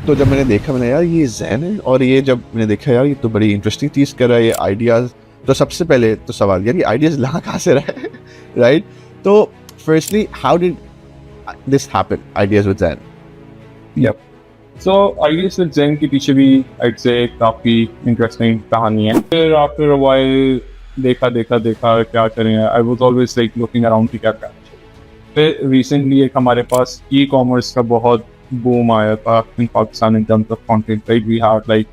तो जब मैंने देखा मैंने यार ये ज़ैन है, और ये जब मैंने देखा यार ये तो बड़ी इंटरेस्टिंग चीज़ कर रहा है ये आइडियाज़। तो सबसे पहले तो सवाल यार ये आइडियाज़ ला कहाँ से रहा है राइट? तो firstly how did this happen ideas with Zain? Yep. So ideas with Zen के पीछे भी I'd say काफी इंटरेस्टिंग कहानी है। फिर after a while देखा क्या करें, I was always like looking around कि क्या करना चाहिए। फिर recently एक हमारे पास e-commerce का बहुत boom आया था in Pakistan in terms of content, right? We had like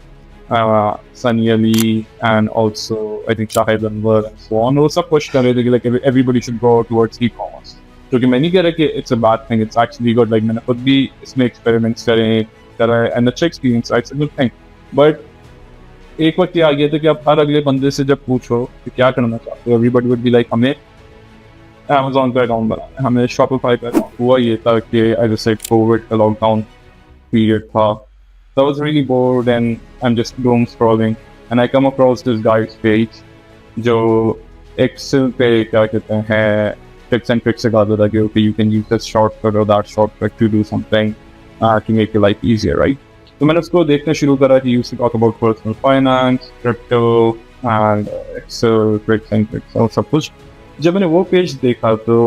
Sunny Ali and also I think Shahid Anwar and so on। वो सब push कर रहे थे कि like everybody should go towards e-commerce। क्योंकि मैं नहीं कह रहा कि it's a bad thing, it's actually good. Like मैंने खुद भी इसमें एक्सपेरिमेंट्स करा है एंड अच्छा experience, it's a good thing. But एक वक्त ये आ गया था कि आप हर अगले बंदे से जब पूछो कि क्या करना चाहते हो, एवरीबडी वुड बी लाइक हमें अमेजोन पे अकाउंट बनाना है, हमें शॉपिफाई पे अकाउंट। हुआ ये था कि आई जस्ट लाइक कोविड का लॉकडाउन पीरियड था, so I was really bored and I'm just doom scrolling and I come across this guy's page जो Excel पे क्या कहते हैं tips and tricks सिखाता था कि okay you can use this shortcut or that shortcut to do something to make your life easier, right? तो मैंने उसको देखना शुरू करा कि used to talk about personal finance, crypto and Excel tricks and tricks और सब कुछ। जब मैंने वो पेज देखा तो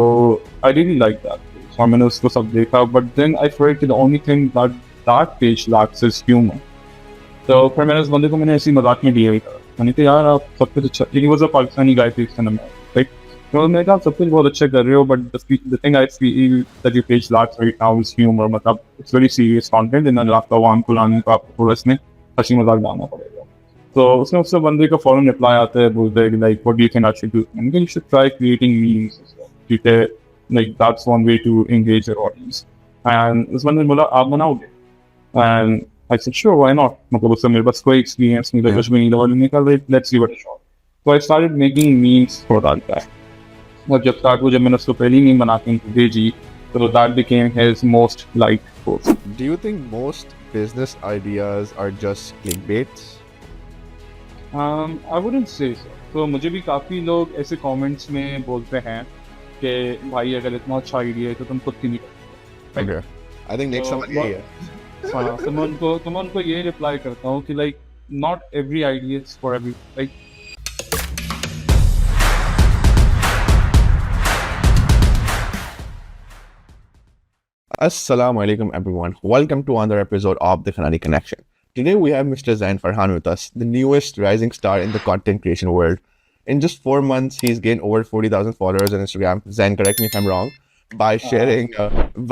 I really like that page और मैंने उसको सब देखा, but then I felt that the only thing that page lacks is humor। तो फिर मैंने उस बंदे को मैंने ऐसी मजाक में दिया था, मैंने कहा यार आप सब कुछ अच्छा, लेकिन वो पाकिस्तानी गाय थे राइट। तो मैंने कहा आप सब कुछ बहुत अच्छा कर रहे हो, but the thing I feel that your page lacks right now is humour. मतलब it's very serious content in आपका वाम कुलाने को आपको थोड़ा इसमें हंसी मजाक डालना पड़ेगा। तो उसने उससे बंदे का फौरन रिप्लाई आता है, बोलते हैं कि like what do you think I should do? मैंने कहा you should try creating memes, ठीक है, like that's one way to engage your audience. And उस बंदे ने बोला आप बनाओगे? And I said, sure, why not? मतलब उससे मेरे पास कोई experience नहीं था, कुछ भी नहीं था, मैंने कहा let's give it a shot। So I started making memes for that guy। और जब start हुआ, जब मैंने उसको पहली मीम बना के उनको भेजी, तो that became his most liked post। Do you think most business ideas are just clickbaits? I wouldn't say so। तो मुझे भी काफ़ी लोग ऐसे comments में बोलते हैं कि भाई अगर इतना अच्छा आइडिया है तो तुम खुद क्यों नहीं करते? Okay. I think next So, सवाल यही है। हाँ, तो मैं उनको ये रिप्लाई करता हूँ कि like not every idea is for every, like Assalamu alaikum everyone. Welcome to another episode of The Khanani Connection. Today we have Mr. Zain Farhan with us, the newest rising star in the content creation world. In just 4 months, he's gained over 40,000 followers on Instagram. Zain, correct me if I'm wrong, by sharing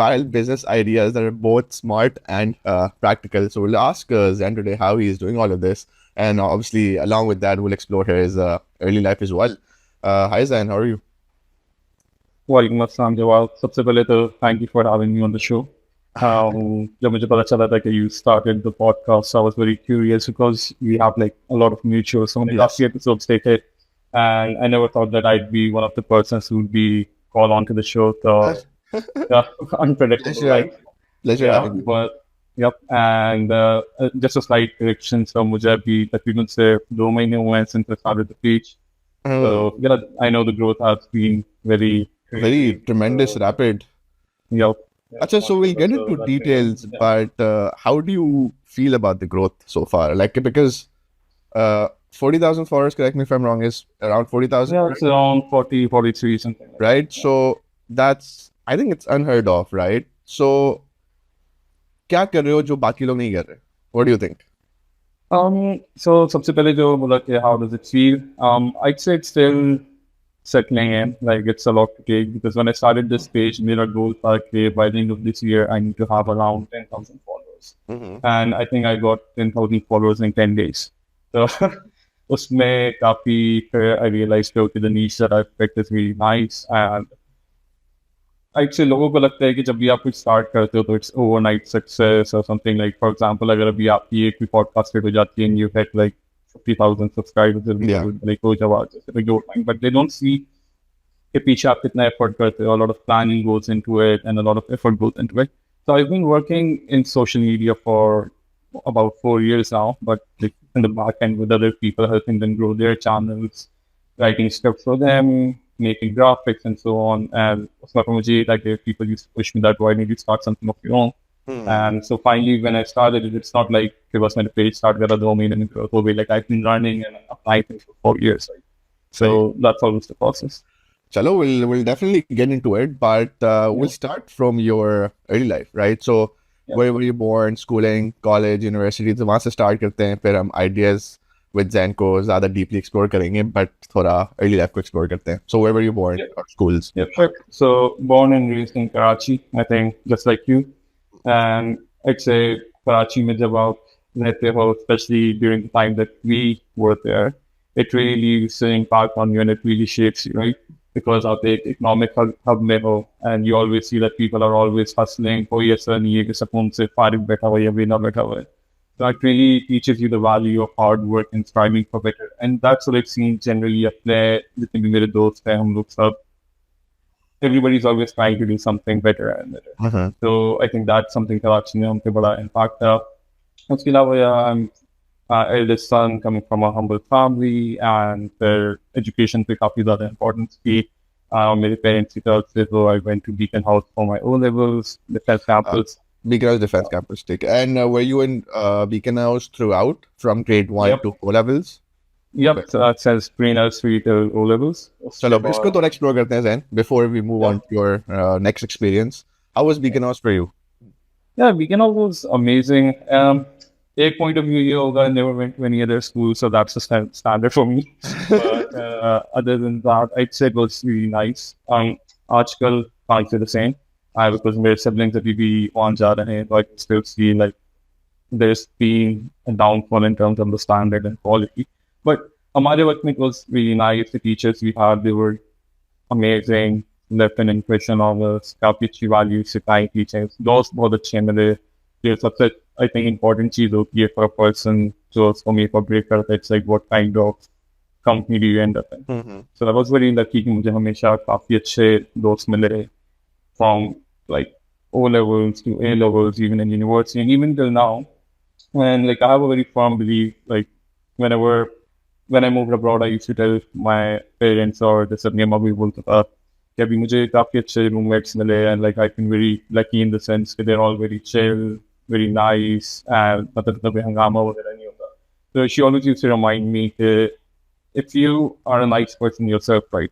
wild business ideas that are both smart and practical. So we'll ask Zain today how he is doing all of this. And obviously, along with that, we'll explore his early life as well. Hi Zain, how are you? वालेकुम अस्सलाम जवाब। सबसे पहले तो thank you for having me on the show. जब मुझे पता चला था कि you started the podcast, I was very curious because we have like a lot of mutual, so मैंने काफी एपिसोड्स देखे and I never thought that I'd be one of the persons who would be called onto the show। तो unpredictable, Pleasure, right? pleasure Yeah, having you. but yep, and just a slight correction। So मुझे अभी तकरीबन से 2 महीने हुए हैं since I started the page। So yeah, I know the growth has been very Very crazy। tremendous, So rapid. yep, Acha, so we'll get into details, but how do you feel about the growth so far? Like, because 40,000 followers, correct me if I'm wrong, is around 40,000, yeah, it's around 40, 43, something like that। right? So that's, I think it's unheard of, right? So, क्या कर रहे हो जो बाकी लोग नहीं कर रहे? What do you think? So सबसे पहले जो बोला कि how does it feel? I'd say it's still settling in, like it's a lot to take because when I started this page, मेरा goal था कि by the end of this year I need to have around 10,000 followers, and I think I got 10,000 followers in 10 days। So उसमें काफी फिर I realized कि the niche that I've picked is really nice, and actually लोगों को लगता है कि जब भी आप कुछ स्टार्ट करते हो तो इट्स ओवरनाइट सक्सेस और समथिंग। लाइक फॉर एग्जांपल अगर अभी आपकी एक भी पॉडकास्ट हिट हो जाती है and you get like 50,000 subscribers, Yeah. Like हो जावा जैसे like your time, but they don't see के पीछे आप कितना एफर्ट करते हो। A lot of planning goes into it and a lot of effort goes into it. So I have been working in social media for about 4 years now, but like in the back end with other people helping them grow their channels, writing scripts for them, making graphics and so on। And उसमें मुझे like if people used to push me that why did you start something of your own? And so finally, when I started it, it's not like it was my page start with a domain and it will be like I've been running and applying things for 4 years. Right? So that's always the process. Chalo, we'll definitely get into it, but we'll start from your early life, right? So where were you born, schooling, college, university? तो वहाँ से start करते हैं, फिर हम ideas with Zen को ज़्यादा deeply explore करेंगे, but थोड़ा early life को explore करते हैं. So where were you born or schools? Yeah, sure. So born and raised in Karachi, I think, just like you. And I'd say Karachi में जब आप रहते हो, especially during the time that we were there, it really leaves an impact on you and it really shapes you, right? Because of the economic hub में हो, and you always see that people are always hustling, कोई ऐसा नहीं है कि सुकून से फारिग बैठा हुआ है या बिना बैठा हुआ है. So it really teaches you the value of hard work and striving for better. And that's what I've seen generally अपने जितने भी मेरे दोस्त हैं हम लोग सब, everybody's always trying to do something better and better. So I think that's something that actually हमसे बड़ा impact था. उसके अलावा I'm eldest son coming from a humble family and their education पे काफी ज़्यादा importance थी. मेरे parents की तरफ से तो I went to Beacon House for my O levels, defense campus. Beacon House Defense Campus, take. And were you in Beacon House throughout from grade 1 to O levels? Yep, so that says pre-nursery to O levels. चलो इसको थोड़ा explore करते हैं Zen before we move on to your next experience. How was Beacon House for you? Yeah, Beacon House was amazing. A point of view, yoga, I never went to any other school, so that's the standard for me. But other than that, I'd say it was really nice. Aajkal can't say the same. Because my siblings अभी भी वहाँ जा रहे हैं, so I can still see like there's been a downfall in terms of the standard and quality. But हमारे वक्त में it was really nice. The teachers we had, they were amazing. Left an impression on us. काफी अच्छी values सिखाई teachers. दोस्त बहुत अच्छे हैं मेरे. ये सबसे I think important चीज होती है for a person जो उसको मेरे को break करता है. It's like what kind of company do you end up in? So I was very lucky कि मुझे हमेशा काफी अच्छे दोस्त मिले रहे. From like O levels to A levels, even in university, and even till now. And like I have a very firm belief, like when I moved abroad, I used to tell my parents or the sabne mabhi bolta tha कि अभी मुझे काफी अच्छे roommates मिले, and like I've been very lucky in the sense that they're all very chill, very nice, and मतलब कभी हंगामा वगैरह नहीं होता. So she always used to remind me that if you are a nice person yourself, right?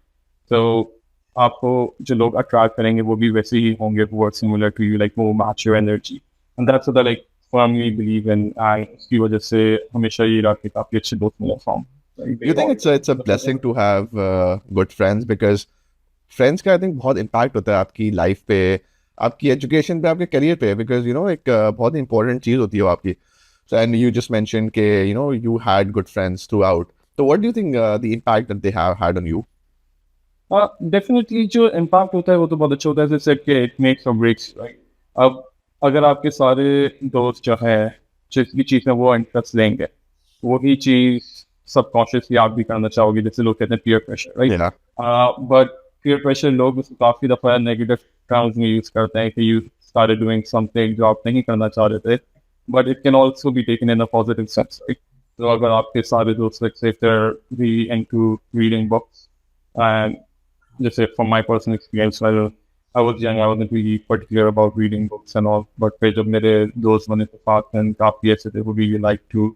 So आपको जो लोग attract करेंगे वो भी वैसे ही होंगे who are similar to you, like वो match your energy. And that's what I like firmly believe in. And उसकी वजह से हमेशा ये रहा कि काफी अच्छे दोस्त मिले from. You think it's a blessing to have good friends because friends का I think बहुत impact होता है आपकी life पे, आपकी education पे, आपके career पे, because you know एक बहुत important चीज होती है वो आपकी. So and you just mentioned कि you know you had good friends throughout. So what do you think the impact that they have had on you? Definitely जो impact होता है वो तो बहुत अच्छा होता है. जैसे कि it makes or breaks, right? अब अगर आपके सारे दोस्त जो है जिस भी चीज़ में वो इंटरेस्ट लेंगे वही चीज़ सबकॉन्शियसली आप भी करना चाहोगे. जैसे लोग कहते हैं peer pressure, right? Yeah. But peer pressure लोग उसको काफ़ी दफ़ा नेगेटिव टर्म्स में यूज़ करते हैं कि you started doing something जो आप नहीं करना चाह रहे थे. But it can also be taken in a positive sense, right? तो अगर आपके सारे दोस्त like say if they're really into reading books and just say from my personal experience, I was young, I wasn't really particular about reading books and all, but फिर जब मेरे दोस्त बने तो साथ में काफी ऐसे थे who really like to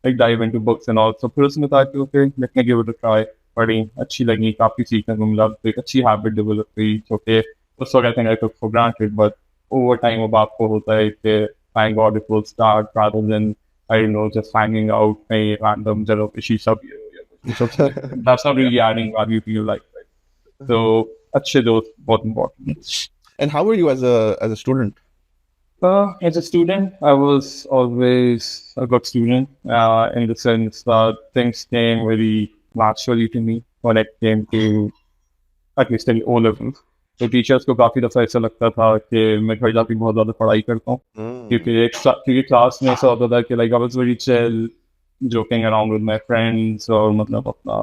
like dive into books and all, so फिर उसमें था कि okay, let me give it a try. पढ़ी, अच्छी लगी, काफी सीखने को मिला, एक अच्छी हैबिट डेवलप हुई. ओके, उस वक्त I think I took for granted, but over time अब आपको होता है कि thank God it will start rather than I don't know just hanging out कहीं random जगह पे शीशा भी that's not really adding value to your life. So, अच्छे दोस्त बहुत important. And how were you as a student? As a student, I was always a good student in the sense that things came very naturally to me when it came to at least in O levels. तो teachers को काफी दफा ऐसा लगता था कि मैं घर जाके बहुत ज्यादा पढ़ाई करता हूँ क्योंकि क्लास में ऐसा होता था कि like I was very chill, joking around with my friends और मतलब अपना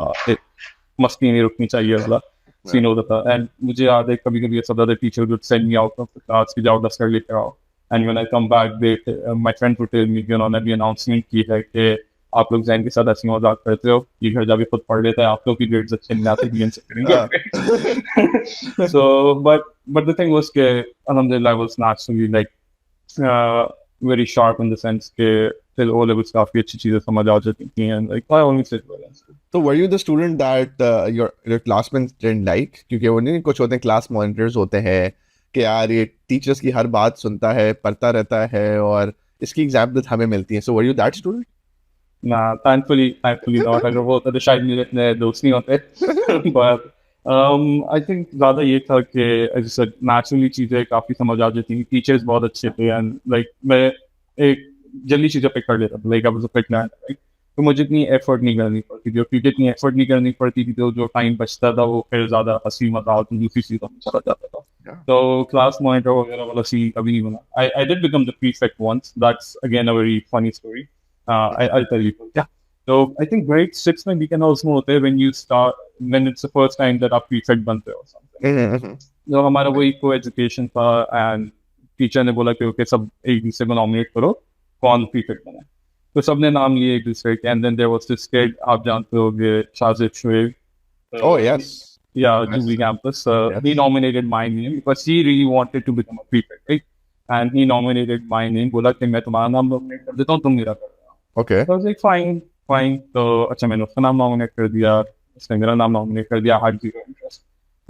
मस्ती नहीं रुकनी चाहिए वाला सीन होता था. एंड मुझे याद है कभी कभी ऐसा होता था teacher would send me out of the class कि जाओ डस्टर लेकर आओ. And when I come back my friend would tell me कि उन्होंने भी अनाउंसमेंट की है कि आप लोग जैन के साथ ऐसी मजाक करते हो, ये घर जाके खुद पढ़ लेता है, आप लोग की ग्रेड्स अच्छे नहीं आते भी इनसे करेंगे. So but the thing was कि alhamdulillah I was naturally like very sharp in the sense के till O levels काफी अच्छी चीजें समझ आ जाती थी, and like I always did well in school. So were you the student that your classmates didn't like? क्योंकि वो नहीं कुछ होते हैं क्लास मॉनिटर्स होते हैं कि यार ये टीचर्स की हर बात सुनता है, पढ़ता रहता है और इसकी एग्जाम्पल्स हमें मिलती हैं. So were you that student? Nah, thankfully not. अगर वो होता तो शायद मेरे इतने दोस्त नहीं होते. But I think ज़्यादा ये था कि as I said, naturally चीजें काफी समझ आ जाती थी. Teachers बहुत अच्छे थे, and like मैं एक जल्दी चीजें पिक कर लेता था. Like I was a quick learner, right? तो मुझे इतनी एफर्ट नहीं करनी पड़ती थी, क्योंकि इतनी एफर्ट नहीं करनी पड़ती थी तो जो टाइम बचता था वो फिर ज्यादा हंसी मजाक दूसरी चीजों में चला जाता था. तो क्लास मॉनिटर वगैरह वाला सीन कभी नहीं बना. I did become the prefect once. That's again a very funny story. I'll tell you. Yeah. So I think grade 6 में weekend house में होते हैं when it's the first time that आप prefect बनते हो or something. तो हमारा वही को एजुकेशन था, एंड टीचर ने बोला कि ओके सब एक दूसरे को नॉमिनेट करो कौन prefect बना है. तो सबने नाम लिए एक दूसरे के, and then there was this kid, आप जानते होंगे, Shajid Shoaib. Oh yes. Yeah, Jubilee campus. He nominated my name because he really wanted to become a prefect, right? And he nominated my name. बोला कि मैं तुम्हारा नाम nominate कर देता हूँ, तुम मेरा कर देना. Okay. So I was like fine. तो अच्छा मैंने उसका नाम nominate कर दिया, उसने मेरा नाम nominate कर दिया. had zero interest.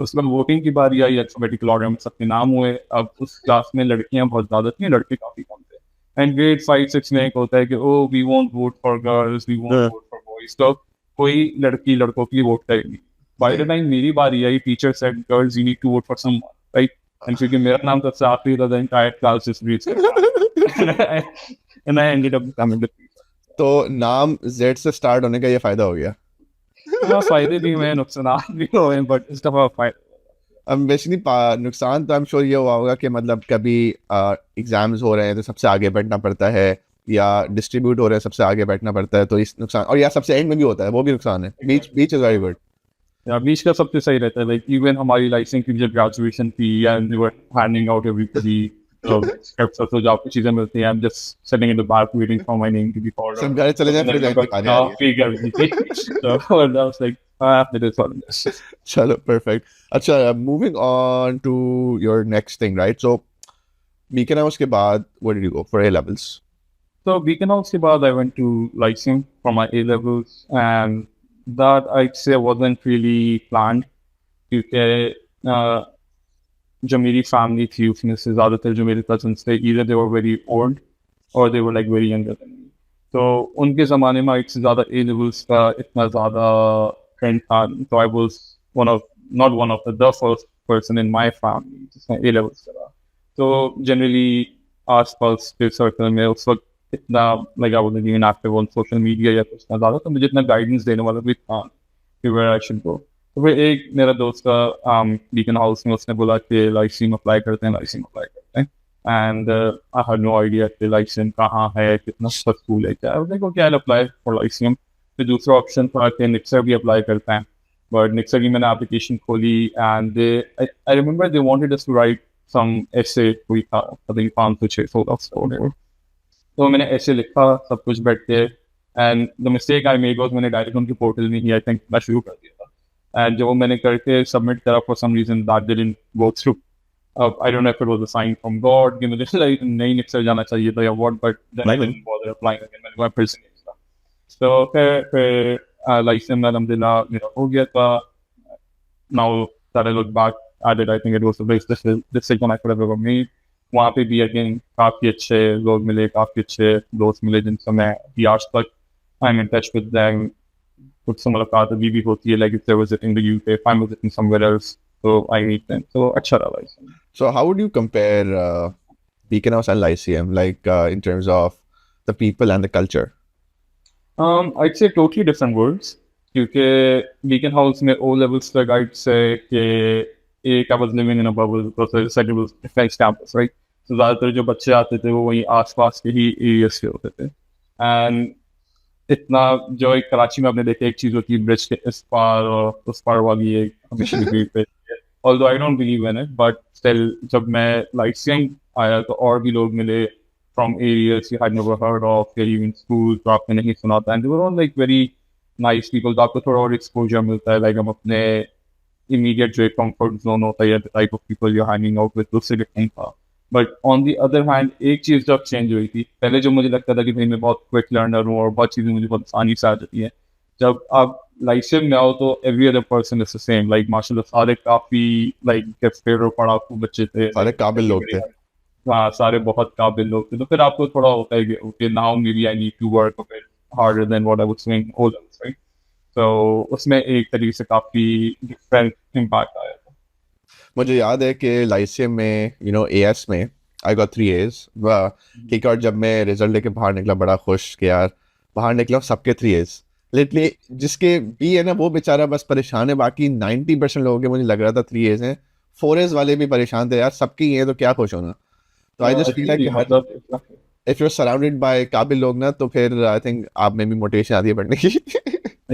तो उसके बाद वोटिंग की बारी आई, alphabetical order में सबके नाम हुए. अब उस क्लास में लड़कियां बहुत ज्यादा थी, लड़के काफी कम थे. एंड ग्रेड 5-6 में एक होता है कि oh we won't vote for girls, we won't vote for boys. तो कोई लड़की लड़कों की वोट करेगी. बाय द टाइम मेरी बारी आई, teacher said girls you need to vote for someone, right? And क्योंकि मेरा नाम सबसे आखिरी था, the entire class just reads and I ended up becoming the. तो नाम Z से स्टार्ट होने का ये फायदा हो गया. फायदे भी हुए, नुकसान भी हुए, बट इस दफा फायदा. अब बेसिकली नुकसान तो आई एम श्योर ये हुआ होगा कि मतलब कभी एग्जाम्स हो रहे हैं तो सबसे आगे बैठना पड़ता है, या डिस्ट्रीब्यूट हो रहे हैं सबसे आगे बैठना पड़ता है, तो इस नुकसान, और या सबसे एंड में भी होता है, वो भी नुकसान है. बीच इज वेरी गुड. बीच का सबसे सही रहता है. लाइक इवन हमारी लाइसेंस की जब ग्रेजुएशन थी and we were handing out everybody scripts, तो जो आपको चीजें मिलती हैं, I am just sitting in the back waiting for my name to be called. सब घर चले जाए फिर जाके खाने आ रही है. So I was like, it is what it is. चलो perfect. अच्छा, moving on to your next thing, right? So Beacon House के बाद where did you go for A levels? So Beacon House के बाद I went to Lyceum for my A levels, and that I'd say wasn't really planned, क्योंकि जो मेरी family थी उसमें से ज़्यादातर जो मेरे कजन्स थे, either they were very old or they were like very younger than me. तो उनके ज़माने में से ज़्यादा A levels का इतना ज़्यादा ट्रेंड था. तो I was not one of the first person in my family जिसने A levels करा. तो generally आसपास के सर्कल में उस वक्त इतना like I wasn't even active on social media या कुछ ना ज़्यादा, तो मुझे इतना गाइडेंस देने वाला भी था कि where I should go. तो फिर एक मेरा दोस्त का बीकन हाउस में उसने बोला कि लाइसियम अप्लाई करते हैं. And I had no idea कि लाइसियम कहाँ है, कितना स्कूल है, क्या. Okay I apply for Lyceum. फिर दूसरा ऑप्शन था कि निक्सर भी अप्लाई करते हैं, बट निक्सर की मैंने एप्लीकेशन खोली and I remember they wanted us to write some essay, कोई था पता नहीं 500-600. तो मैंने ऐसे लिखा सब कुछ बैठ के, and the mistake I made was मैंने डायरेक्ट उनके पोर्टल में ही आई थिंक मैं शुरू कर दिया था. एंड जो मैंने करके सबमिट करा, for some reason that didn't go through. I don't know if it was a sign from God कि मुझे लाइक नहीं निक्सर जाना चाहिए था या what, but then I didn't bother applying again. मैंने फिर से नहीं. तो फिर लाइसेंस अल्हम्दुलिल्लाह मेरा हो गया था. Now that I look back at it, I think it was the best decision I could have ever made. वहाँ पे भी अगेन काफ़ी अच्छे लोग मिले, काफ़ी अच्छे दोस्त मिले जिनसे मैं भी आज तक I am in touch with them. कुछ से मुलाकात अभी भी होती है, like if there was in the UK, if I am visiting somewhere else, तो आई मीट देम. तो अच्छा रहा. So how would you compare Beacon House and Lyceum, like in terms of the people and the culture? I'd say totally different worlds, क्योंकि Beacon House में O levels तक I'd say कि एक I was living in a bubble because I said it was defense campus, right? So ज़्यादातर जो बच्चे आते थे वो वहीं आसपास के ही एरियाज से होते थे. And इतना जो एक कराची में आपने देखे एक चीज़ होती है ब्रिज के इस पार और उस पार वाली एक हमेशा भीड़ पे. Although I don't believe in it, but still जब मैं Lyceum आया तो और भी लोग मिले from areas you had never heard of, या even schools जो आपने नहीं सुना था, and they were all like very nice people. तो आपको थोड़ा और exposure मिलता है, like हम अपने immediate जो comfort zone होता है, the type of people you're hanging out with, उससे different था. But on the other hand एक चीज़ जब चेंज हुई थी, पहले जो मुझे लगता था कि भाई मैं बहुत क्विक लर्नर हूँ और बहुत चीज़ें मुझे बहुत आसानी से आ जाती हैं, जब आप लाइसेम में आओ तो every other person is the same, like माशाल्लाह सारे काफ़ी लाइक गेस्टेड और पढ़ाकू बच्चे थे, सारे लाइक काबिल लोग थे। हाँ सारे बहुत काबिल लोग थे, तो फिर आपको थोड़ा होता है कि okay now maybe I need to work a bit harder than what I was doing O levels, right? तो उसमें एक तरीके से काफ़ी डिफरेंट इम्पैक्ट आया था। मुझे याद है कि लाइसियम में एएस में आई गॉट 3 A's। वाह, ठीक है। और जब मैं रिजल्ट लेके बाहर निकला बड़ा खुश कि यार बाहर निकला सबके 3 A's। लिटरली जिसके बी है ना वो बेचारा बस परेशान है, बाकी 90% लोगों के मुझे लग रहा था 3 A's हैं। 4 A's वाले भी परेशान थे यार, सबकी ये तो क्या खुश होना। तो आई जस्ट फील लाइक कि हर मतलब if you are surrounded by काबिल लोग ना तो फिर आई थिंक आप में भी मोटिवेशन आती है पढ़ने की।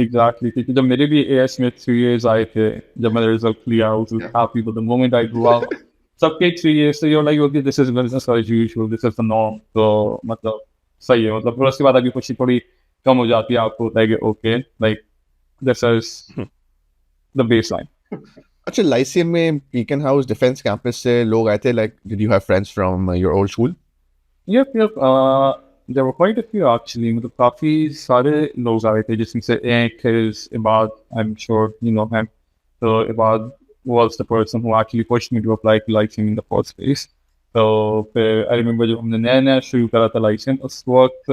एग्जैक्टली, क्योंकि जब मेरे भी एएस में 3 years आए थे, जब मैंने रिजल्ट लिया I was happy, but the moment I grow out सबके 3 years से you're like okay this is business as usual, this is the norm, तो मतलब सही है, मतलब फिर उसके बाद अभी खुशी थोड़ी कम हो जाती है, आपको होता है कि okay like this is the baseline. अच्छा, लाइसियम में बीकन हाउस डिफेंस कैंपस से लोग आए थे, like did you have friends from your old school? Yep there were quite a few actually, मतलब काफी सारे लोग आए थे, जिसमें से एक is Ibad, I'm sure you know him. So Ibad was the person who actually pushed me to apply to Lyceum in the first place. तो फिर I remember जब हमने नया नया शुरू करा था Lyceum, उस वक्त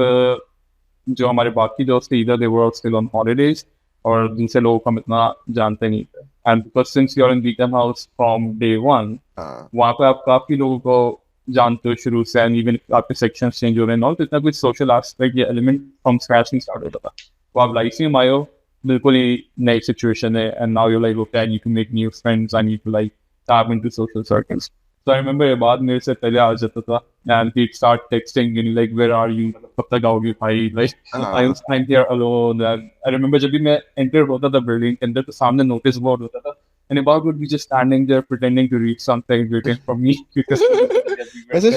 जो हमारे बाकी दोस्त थे either they were still on holidays और दूसरे लोगों को हम इतना जानते नहीं थे, and because since you're in Beacon House from day one, वहाँ पे आप काफी लोगों को जानते हो शुरू से, एंड इवन आपके सेक्शंस चेंज हो रहे हैं, तो इतना कुछ सोशल एस्पेक्ट या एलिमेंट फ्रॉम स्क्रैच नहीं स्टार्ट होता था। तो आप लाइसियम आए हो, बिल्कुल ही नई सिचुएशन है, and now you like okay I need to make new friends, I need to like tap into social circles. तो आई रिमेंबर ये बात मेरे से पहले आ जाता था, and he start texting you like where are you, कब तक आओगे भाई, like I am here alone. And I remember जब भी मैं एंटर होता था बिल्डिंग के अंदर, तो सामने नोटिस बोर्ड होता था, and Ibad would be just standing there pretending to read something written for me because वैसे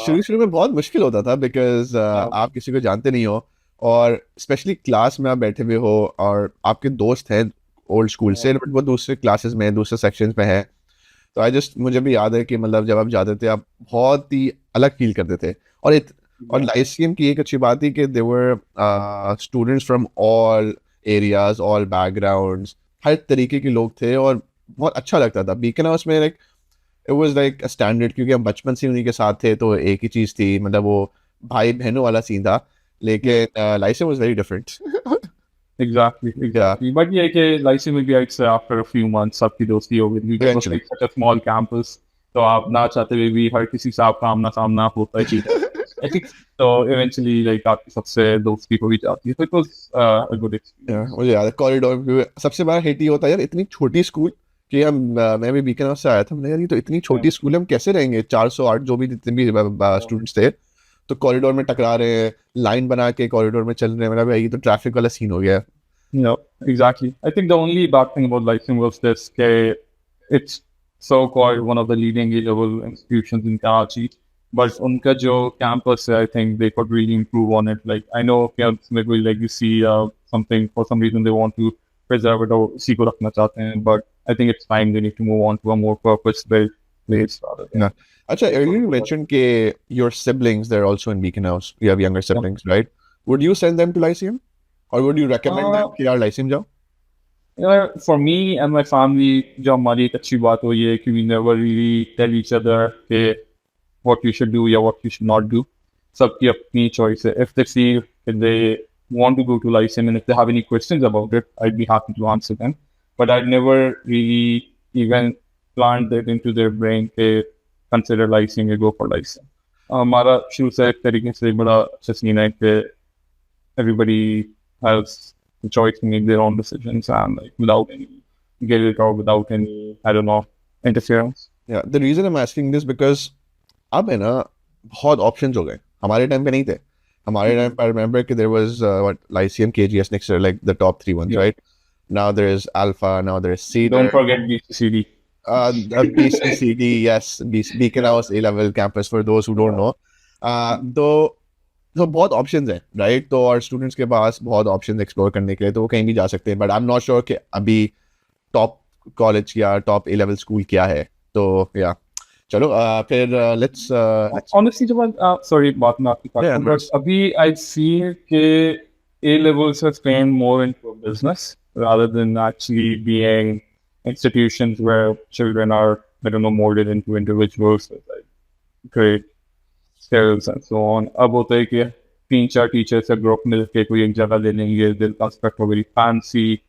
शुरू शुरू में बहुत मुश्किल होता था बिकॉज Yeah. आप किसी को जानते नहीं हो, और स्पेशली क्लास में आप बैठे हुए हो और आपके दोस्त हैं ओल्ड स्कूल से, बट वो दूसरे क्लासेस में दूसरे सेक्शंस में है। तो मुझे भी याद है कि मतलब जब आप जाते थे आप बहुत ही अलग फील करते थे। और लाइसियम की एक अच्छी बात थी कि there were students from all areas, all backgrounds, हर तरीके के लोग थे और बहुत अच्छा लगता था। बीकन हाउस में like it was like a standard, क्योंकि हम बचपन से उन्हीं के साथ थे तो एक ही चीज़ थी, मतलब वो भाई बहनों वाला सीन था। लेकिन Lyceum was very different. Exactly. But yeah, कि Lyceum में भी I'd say after a few months सबकी दोस्ती हो गई थी, because it was Eventually. like such a small campus, तो आप ना चाहते हुए भी हर किसी से आपका आमना सामना होता ही है। I think so eventually like आपकी सबसे दोस्ती हो ही जाती है, so it was a good experience. मुझे याद है कॉरिडोर में सबसे बड़ा हिट ये होता है यार, इतनी छोटी स्कूल कि मैं भी बीकन हाउस से आया था, मैंने यार ये तो इतनी छोटी स्कूल है, हम कैसे रहेंगे 408 जो भी जितने भी स्टूडेंट्स थे, तो कॉरिडोर में टकरा रहे हैं, लाइन बना के कॉरिडोर में चल रहे हैं। मेरा भाई ये तो ट्रैफिक वाला सीन हो गया है। Yeah, exactly. I think the only bad thing about Lyceum was this, it's so-called one of the leading A-level institutions in Karachi, but unka jo campus hai, I think they could really improve on it. Like, I know maybe like you see something, for some reason they want to preserve it or see ko rakhna chahte hain, but I think it's time they need to move on to a more purpose-built place rather than. Yeah. Acha, earlier you mentioned ke your siblings, they're also in Beacon House. You have younger siblings, right? Would you send them to Lyceum? Or would you recommend them कि यार Lyceum जाओ? Yeah, for me and my family, जो हमारी एक अच्छी बात हो ये है कि we never really tell each other कि what you should do या what you should not do. सबकी अपनी choice है. If they feel if they want to go to Lyceum and if they have any questions about it, I'd be happy to answer them. But I'd never really even plant that into their brain कि consider Lyceum या go for Lyceum. हमारा शुरू से एक तरीके से बड़ा अच्छा सीन है कि everybody has the choice to make their own decisions and like without any guilt or without any, I don't know, interference. Yeah, the reason I'm asking this because अब है ना बहुत options हो गए, हमारे टाइम पे नहीं थे। हमारे टाइम पे I remember कि there was what Lyceum, KGS, Nexter, like the top 3 ones, Yeah. right? Now there is Alpha, now there is Cedar. Don't forget BCCD. BCCD, yes, Beacon House A-level campus for those who don't know. तो बहुत options हैं, right? तो और students के पास बहुत options explore करने के लिए, तो वो कहीं भी जा सकते हैं। But I am not sure कि अभी टॉप कॉलेज या टॉप A-level स्कूल क्या है। तो या चलो फिर let's Honestly, Jawad, sorry, बात मैं आपकी काट yeah, रहा हूँ, but अभी I see कि A levels have trained more into a business rather than actually being institutions where children are, I don't know, molded into individuals with like great skills and so on. अब होता है कि तीन चार teachers का group मिलके कोई एक जगह ले लेंगे, they'll construct a very fancy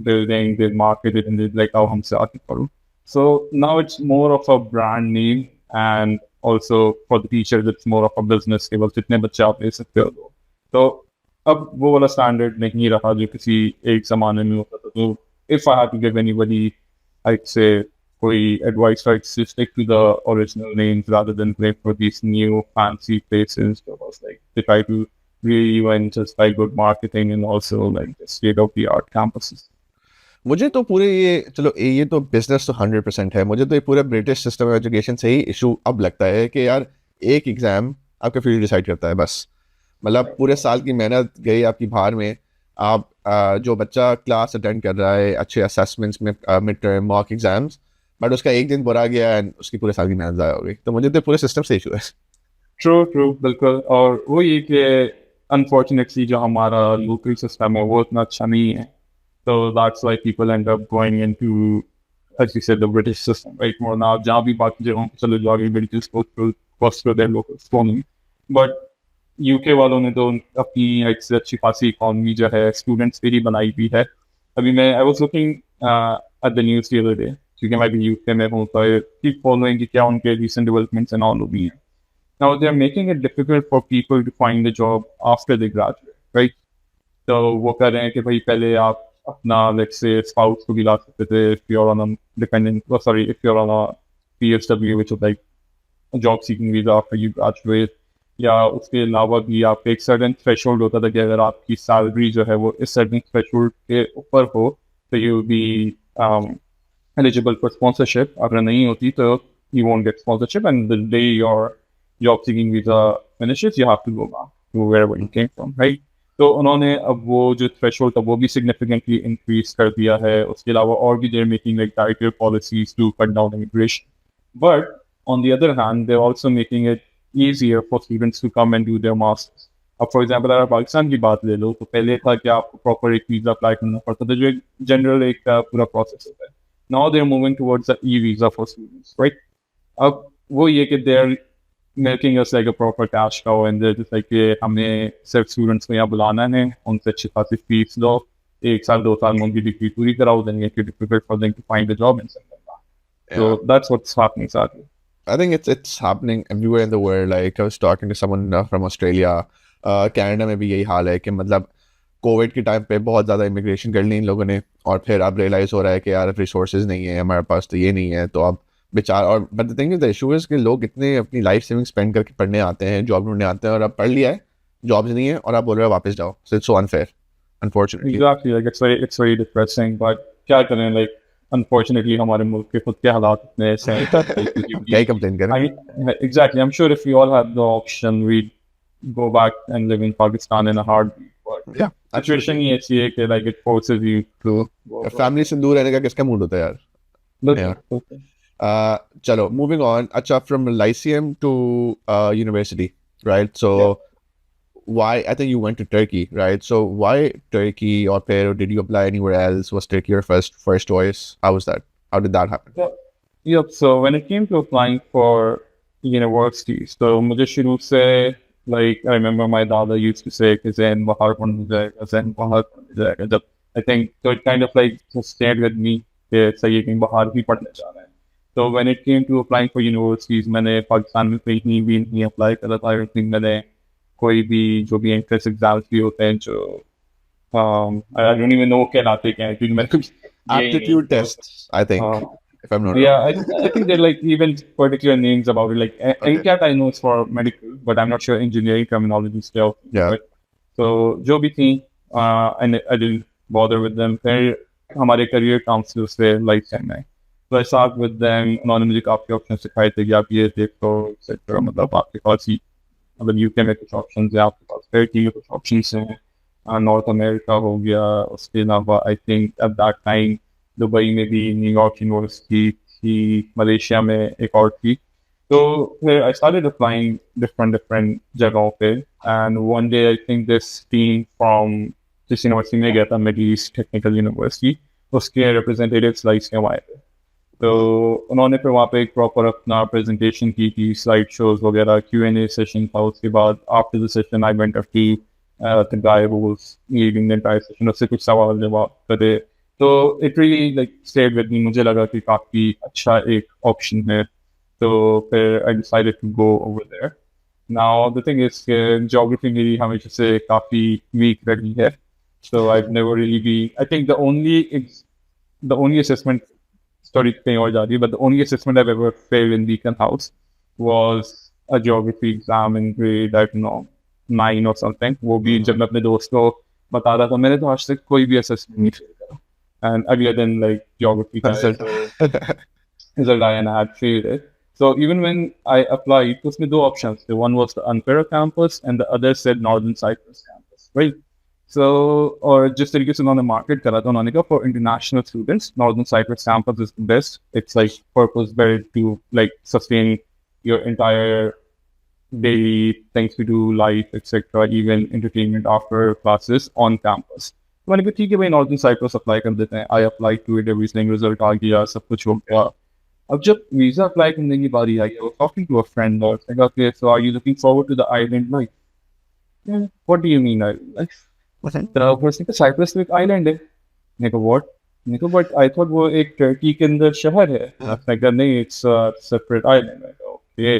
building, they'll market it and they'll like, oh, हमसे आके करो. So now it's more of a brand name and also for the teachers it's more of a business के बस जितने बच्चे आप ले सकते हो दो. तो अब वो वाला स्टैंडर्ड नहीं रहा जो किसी एक ज़माने में होता था. तो if I had to give anybody, I'd say koi advice, right, to stick to the original names rather than play for these new fancy places. So I was like, they try to really even just like good marketing and also like the state of the art campuses. मुझे तो पूरे ये चलो ये तो business तो 100% है. मुझे तो ये पूरे ब्रिटिश सिस्टम ऑफ एजुकेशन से ही इशू अब लगता है कि यार एक एग्जाम आपका फील्ड डिसाइड करता है बस. मतलब पूरे साल की मेहनत गई आपकी बाहर में. आप जो बच्चा क्लास अटेंड कर रहा है अच्छे असेसमेंट्स में mid term mock exams, but उसका एक दिन बुरा गया एंड उसकी पूरे साल की मेहनत ज़ाया हो गई. तो मुझे तो पूरे सिस्टम से इशू है. True, बिल्कुल. और वो ये कि unfortunately जो हमारा local system है वो इतना अच्छा नहीं है. So that's why people end up going into, as you said, the British system, right? More now, जहाँ भी बाकी जगहों पे चले जाओगे, British goes through their local economy. But UK वालों ने तो अपनी एक से अच्छी खासी इकोनॉमी जो है स्टूडेंट्स के लिए बनाई हुई है. अभी मैं आई was looking at the news the other day क्योंकि मैं भी यूके में हूँ तो कीप फॉलोइंग कि क्या उनके रिसेंट डेवलपमेंट्स एंड ऑल हुई हैं. Now they're making it difficult for people to find a job after they graduate, right? तो वो कर रहे हैं कि भाई पहले आप अपना let's say spouse को भी ला सकते थे if you're on a dependent, oh, sorry, if you're on a PSW, which is like a job seeking visa after you graduate. या उसके अलावा भी आप एक सर्टन थ्रेशोल्ड होता था कि अगर आपकी सैलरी जो है वो इस सर्टन थ्रेशोल्ड के ऊपर हो तो you be eligible for sponsorship. अगर नहीं होती तो you won't get sponsorship and the day your job seeking visa finishes you have to go back to wherever you came from, right? तो उन्होंने अब वो जो थ्रेशोल्ड था वो भी सिग्निफिकेंटली इंक्रीज कर दिया है. उसके अलावा और भी they're making like tighter policies to cut down immigration. But on the other hand, they're also making it easier for students to come and do their masters. अब फॉर एग्जाम्पल अगर पाकिस्तान की बात ले लो तो पहले था कि आपको प्रॉपर एक वीज़ा अप्लाई करना पड़ता था जो एक जनरल एक पूरा प्रोसेस होता है. Now they are moving towards the e visa for students, right? अब वो ये कि they are making us like a proper cash cow and they just like कि हमें सिर्फ स्टूडेंट्स को यहाँ बुलाना है, उनसे अच्छी खासी फीस लो, एक साल दो साल में उनकी डिग्री पूरी कराओ, then make it difficult for them to find a job and send them back. So that's what's happening sadly. I think it's happening everywhere in the world. Like I was talking to someone from Australia, Canada में भी यही हाल है कि मतलब Covid के time पे बहुत ज़्यादा इमिग्रेशन कर ली इन लोगों ने और फिर अब रियलाइज़ हो रहा है कि यार रिसोर्सेज नहीं है हमारे पास, तो ये नहीं है तो अब बेचार. और but the thing is the issue is कि लोग इतने अपनी लाइफ सेविंग स्पेंड करके पढ़ने आते हैं, जॉब ढूंढने आते हैं और अब पढ़ लिया है, जॉब्स नहीं है और आप बोल रहे हो वापस जाओ. So it's so unfair unfortunately. Exactly, like it's very depressing. But क्या करें, like unfortunately हमारे मुल्क के खुद के हालात इतने ऐसे हैं. क्या ही कंप्लेन करें. Exactly, I'm sure if we all had the option, we'd go back and live in Pakistan in a heartbeat. But Yeah, situation ही ऐसी है कि like it forces you to go abroad. Family से दूर रहने का किसका mood होता है यार. But- Chalo, moving on. Acha, from Lyceum to university, right? So, why? I think you went to Turkey, right? So, why Turkey or Peru? Did you apply anywhere else? Was Turkey your first choice? How was that? How did that happen? Yep. So when it came to applying for universities, so मुझे शुरू से like I remember my dad used to say कि ज़ैन बाहर पढ़ने जाएगा, ज़ैन बाहर पढ़ने जाएगा. जब I think so it kind of like just stayed with me कि सही है कि बाहर भी पढ़ने जा रहे हैं. So when it came to applying for universities, मैंने पाकिस्तान में कहीं भी नहीं अप्लाई करा था. I think मैंने कोई भी जो भी एंट्रेंस एग्जाम्स भी होते हैं जो I don't even know क्या लाते क्या हैं क्योंकि मैं कुछ Aptitude tests, I think, if I'm not wrong. Yeah, I think they're like even particular names about it. Like NCAT I know it's for medical, but I'm not sure engineering terminology still. Yeah. Right? So जो भी थी, and I didn't bother with them. फिर हमारे career counselors थे Lifetime में. So I sat with them. उन्होंने मुझे काफी options सिखाए थे कि आप ये देखो, etc. मतलब आपके पास ही मतलब यूके में कुछ options हैं, आपके पास टर्की में कुछ options हैं, नॉर्थ अमेरिका हो गया. उसके अलावा I think eight that time Dubai में भी न्यूयॉर्क यूनिवर्सिटी थी, मलेशिया में एक और थी. So I started applying different जगहों पे, and one day I think this team from जिस यूनिवर्सिटी में गया था, मिडिल ईस्ट टेक्निकल यूनिवर्सिटी, उसके रिप्रेजेंटेटिव्स लाइस के आए थे. तो उन्होंने फिर वहाँ पे एक प्रॉपर अपना प्रेजेंटेशन की थी, स्लाइड शोज वगैरह, Q&A सेशन था. उसके बाद after the session I went up to the guy who was leading the entire session, उससे कुछ सवाल जवाब करे. तो it really like stayed with me. मुझे लगा कि काफ़ी अच्छा एक ऑप्शन है. तो फिर I decided to go over there. Now the thing is geography मेरी हमेशा से काफ़ी वीक रही है. So I've never really been. I think the only assessment, sorry कहीं और जा रही है, but the only assessment I've ever failed in Beacon House was a geography exam in grade, I don't know, 9 or something. वो भी जब मैं अपने दोस्त को बता रहा था, मैंने तो आज तक कोई भी assessment नहीं fail करा. And other than like geography का result I had failed it. So even when I applied, तो उसमें दो options थे. One was the Ankara campus and the other said Northern Cyprus campus, right? So, और जिस तरीके से उन्होंने मार्केट करा था, उन्होंने कहा for international students northern Cyprus campus is best. It's like purpose built to like sustain your entire daily things to do, life, etc., even entertainment after classes on campus. तो मैंने कहा ठीक है भाई, नॉर्दर्न साइप्रस अप्लाई कर देते हैं. I apply to it, everything, result आ गया, सब कुछ हो गया. अब जब वीजा अप्लाई करने की बारी आई, I was talking to a friend और उसने कहा कि so are you looking forward to the island life? Yeah. What do you mean island life? तो उसने कहा साइप्रस तो एक आइलैंड है. मैंने कहा व्हाट? मैंने कहा बट आई थॉट वो एक टर्की के अंदर शहर है. उसने कहा नहीं, इट्स सेपरेट आइलैंड. ओके.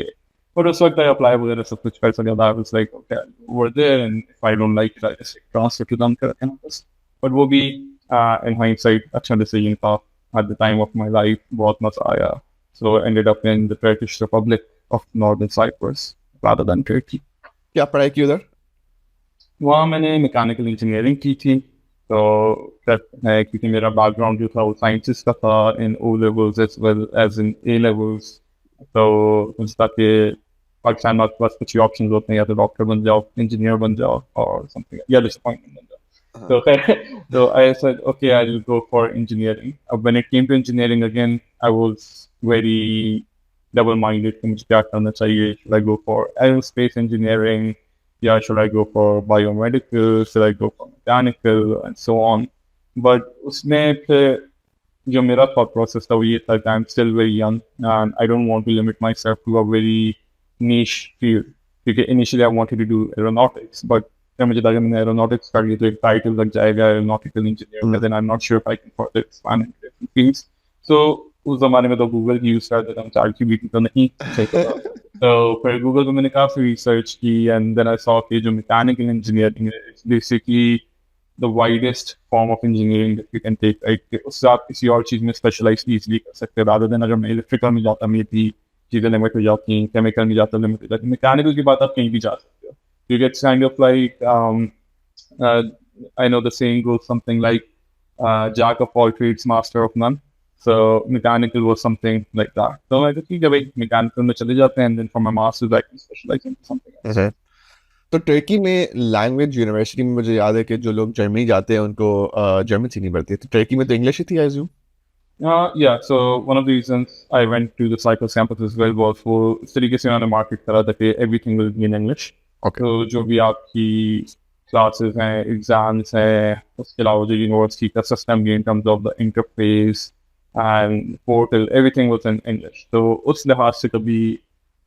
और उस वक्त आई अप्लाई वगैरह सब कुछ कर सका था. I was like okay, over there, and if I don't like it I just transfer to the campus. But वो भी इन हाइंडसाइट अच्छा डिसीजन था. At the time of my life बहुत मजा आया. So ended up in the Turkish Republic of Northern Cyprus rather than Turkey. क्या पढ़ाई की उधर? वहाँ मैंने मैकेनिकल इंजीनियरिंग की थी. तो है क्योंकि मेरा बैकग्राउंड जो था वो साइंसेस का था, in O levels as well as in A levels. तो सोचता कि पाकिस्तान में आपके पास कुछ ऑप्शन होते हैं, या तो डॉक्टर बन जाओ, इंजीनियर बन जाओ, और समथिंग, या डिसअपॉइंटमेंट बन जाओ. तो खैर, तो I said okay, I will go for engineering. अब when it came to engineering again, I was very double minded कि मुझे क्या करना चाहिए. Should I go for aerospace engineering, yeah, should I go for biomedical, should I go for mechanical, and so on. But उसमें फिर जो मेरा thought process था वो ये था कि I'm still very young and I don't want to limit myself to a very niche field. क्योंकि initially I wanted to do aeronautics, but जब मुझे लगा मैंने aeronautics कर लिया तो एक title लग जाएगा aeronautical engineer, but then I'm not sure if I can further expand into different fields. So उस जमाने में तो गूगल की यूज़ करते थे हम, ChatGPT तो नहीं चाहिए था. तो फिर गूगल पे मैंने काफ़ी रिसर्च की, एंड देन आई सॉ कि जो मैकेनिकल इंजीनियरिंग है, it's basically the widest form of engineering that you can take, right? उससे आप किसी और चीज़ में स्पेशलाइज ईजिली कर सकते हैं, रादर देन अगर मैं इलेक्ट्रिकल में जाता मेरी चीज़ें लिमिट हो जाती हैं, केमिकल में जाता लिमिट हो जाती है. मैकेनिकल की बात आप कहीं भी जा सकते हो. क्योंकि it's kind of like I know the saying goes something like jack of all trades master of none. So mechanical was something like that. So I just ठीक है भाई, mechanical में चले जाते हैं, and then for my masters I can specialize into something else. तो Turkey में language university में मुझे याद है कि जो लोग जर्मनी जाते हैं उनको जर्मन सीखनी पड़ती है. तो टर्की में तो इंग्लिश ही थी, I assume. Yeah, so one of the reasons I went to the Cyprus campus as well was for इस तरीके से उन्होंने मार्केट करा था कि everything will be in English. Okay. तो जो भी आपकी क्लासेस हैं, एग्जाम्स हैं, उसके अलावा जो यूनिवर्सिटी का सिस्टम है in terms of the interface and portal, everything was in English. So उस लिहाज से कभी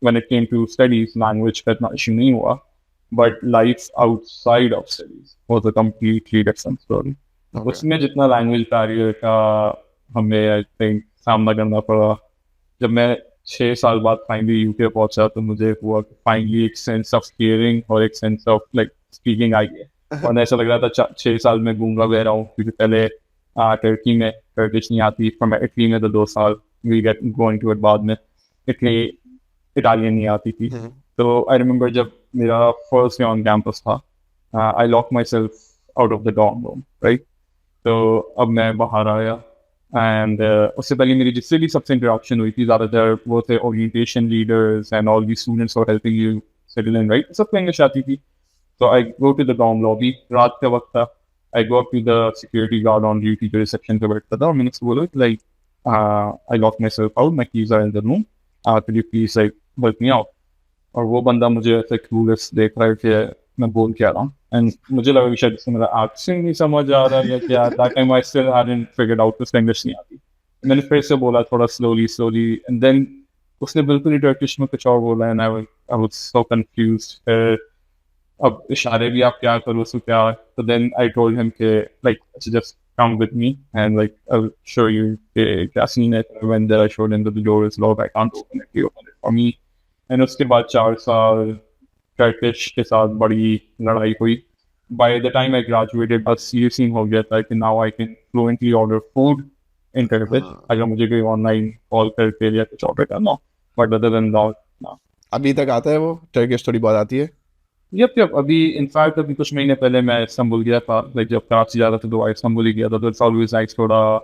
when it came to studies, language का इतना issue नहीं हुआ, but life outside of studies was a completely different story. Okay. उसमें जितना language barrier का हमें I think सामना करना पड़ा. जब मैं 6 साल बाद फाइनली यूके पहुंचा तो मुझे हुआ कि फाइनली एक सेंस ऑफ हियरिंग और एक sense of like speaking I है. और ऐसा लग रहा था 6 साल में गूंगा बह रहा हूँ, क्योंकि पहले टर्की में टर्किश नहीं आती, फ्रॉम इटली में तो 2 साल we get going to it, बाद में इटली इटालियन नहीं आती थी. तो आई रिमेंबर जब मेरा फर्स्ट डे ऑन कैंपस था, I lock myself out of the dorm room, right? तो अब मैं बाहर आया, एंड उससे पहले मेरी जिससे भी सबसे इंटरेक्शन हुई थी ज़्यादातर वो थे orientation leaders and all the students for helping you settle in, right? सबको इंग्लिश आती थी. तो I go to the dorm lobby, रात का वक्त था. I go up to the security guard on duty, जो रिसेप्शन पे बैठता था, और मैंने उसको बोला like I locked myself out, my keys are in the room, could you please like help me out? और वो बंदा मुझे ऐसे क्लूलेस देख रहा है कि मैं बोल क्या रहा हूँ, एंड मुझे लगा कि शायद इससे मेरा एक्सेंट नहीं समझ आ रहा या क्या, that time I still hadn't figured out उसको इंग्लिश नहीं आती। मैंने फिर से बोला थोड़ा स्लोली स्लोली, एंड देन उसने बिल्कुल ही टर्किश में कुछ और बोला, and I was so confused. अब इशारे भी आप क्या करो सो क्या, तो देन आई टोल्ड हिम के like just come with me and like I'll show you the casino. When there I showed him that the door is locked, I can't open it, he opened it for me. And उसके बाद 4 साल Turkish के साथ बड़ी लड़ाई हुई। Bye the time I graduated बस ये सीन हो गया था कि now I can fluently order food in Turkish अगर मुझे कोई ऑनलाइन कॉल करके या कुछ ऑर्डर करना, बट अदर देन दैट ना। अभी तक आता है वो टर्किश, थोड़ी बहुत आती है? यप अभी इनफैक्ट अभी कुछ महीने पहले मैं इस्तांबुल गया था, लाइक जब कराची जा रहा था तो इस्तांबुल ही गया था, तो इट्स ऑलवेज नाइस थोड़ा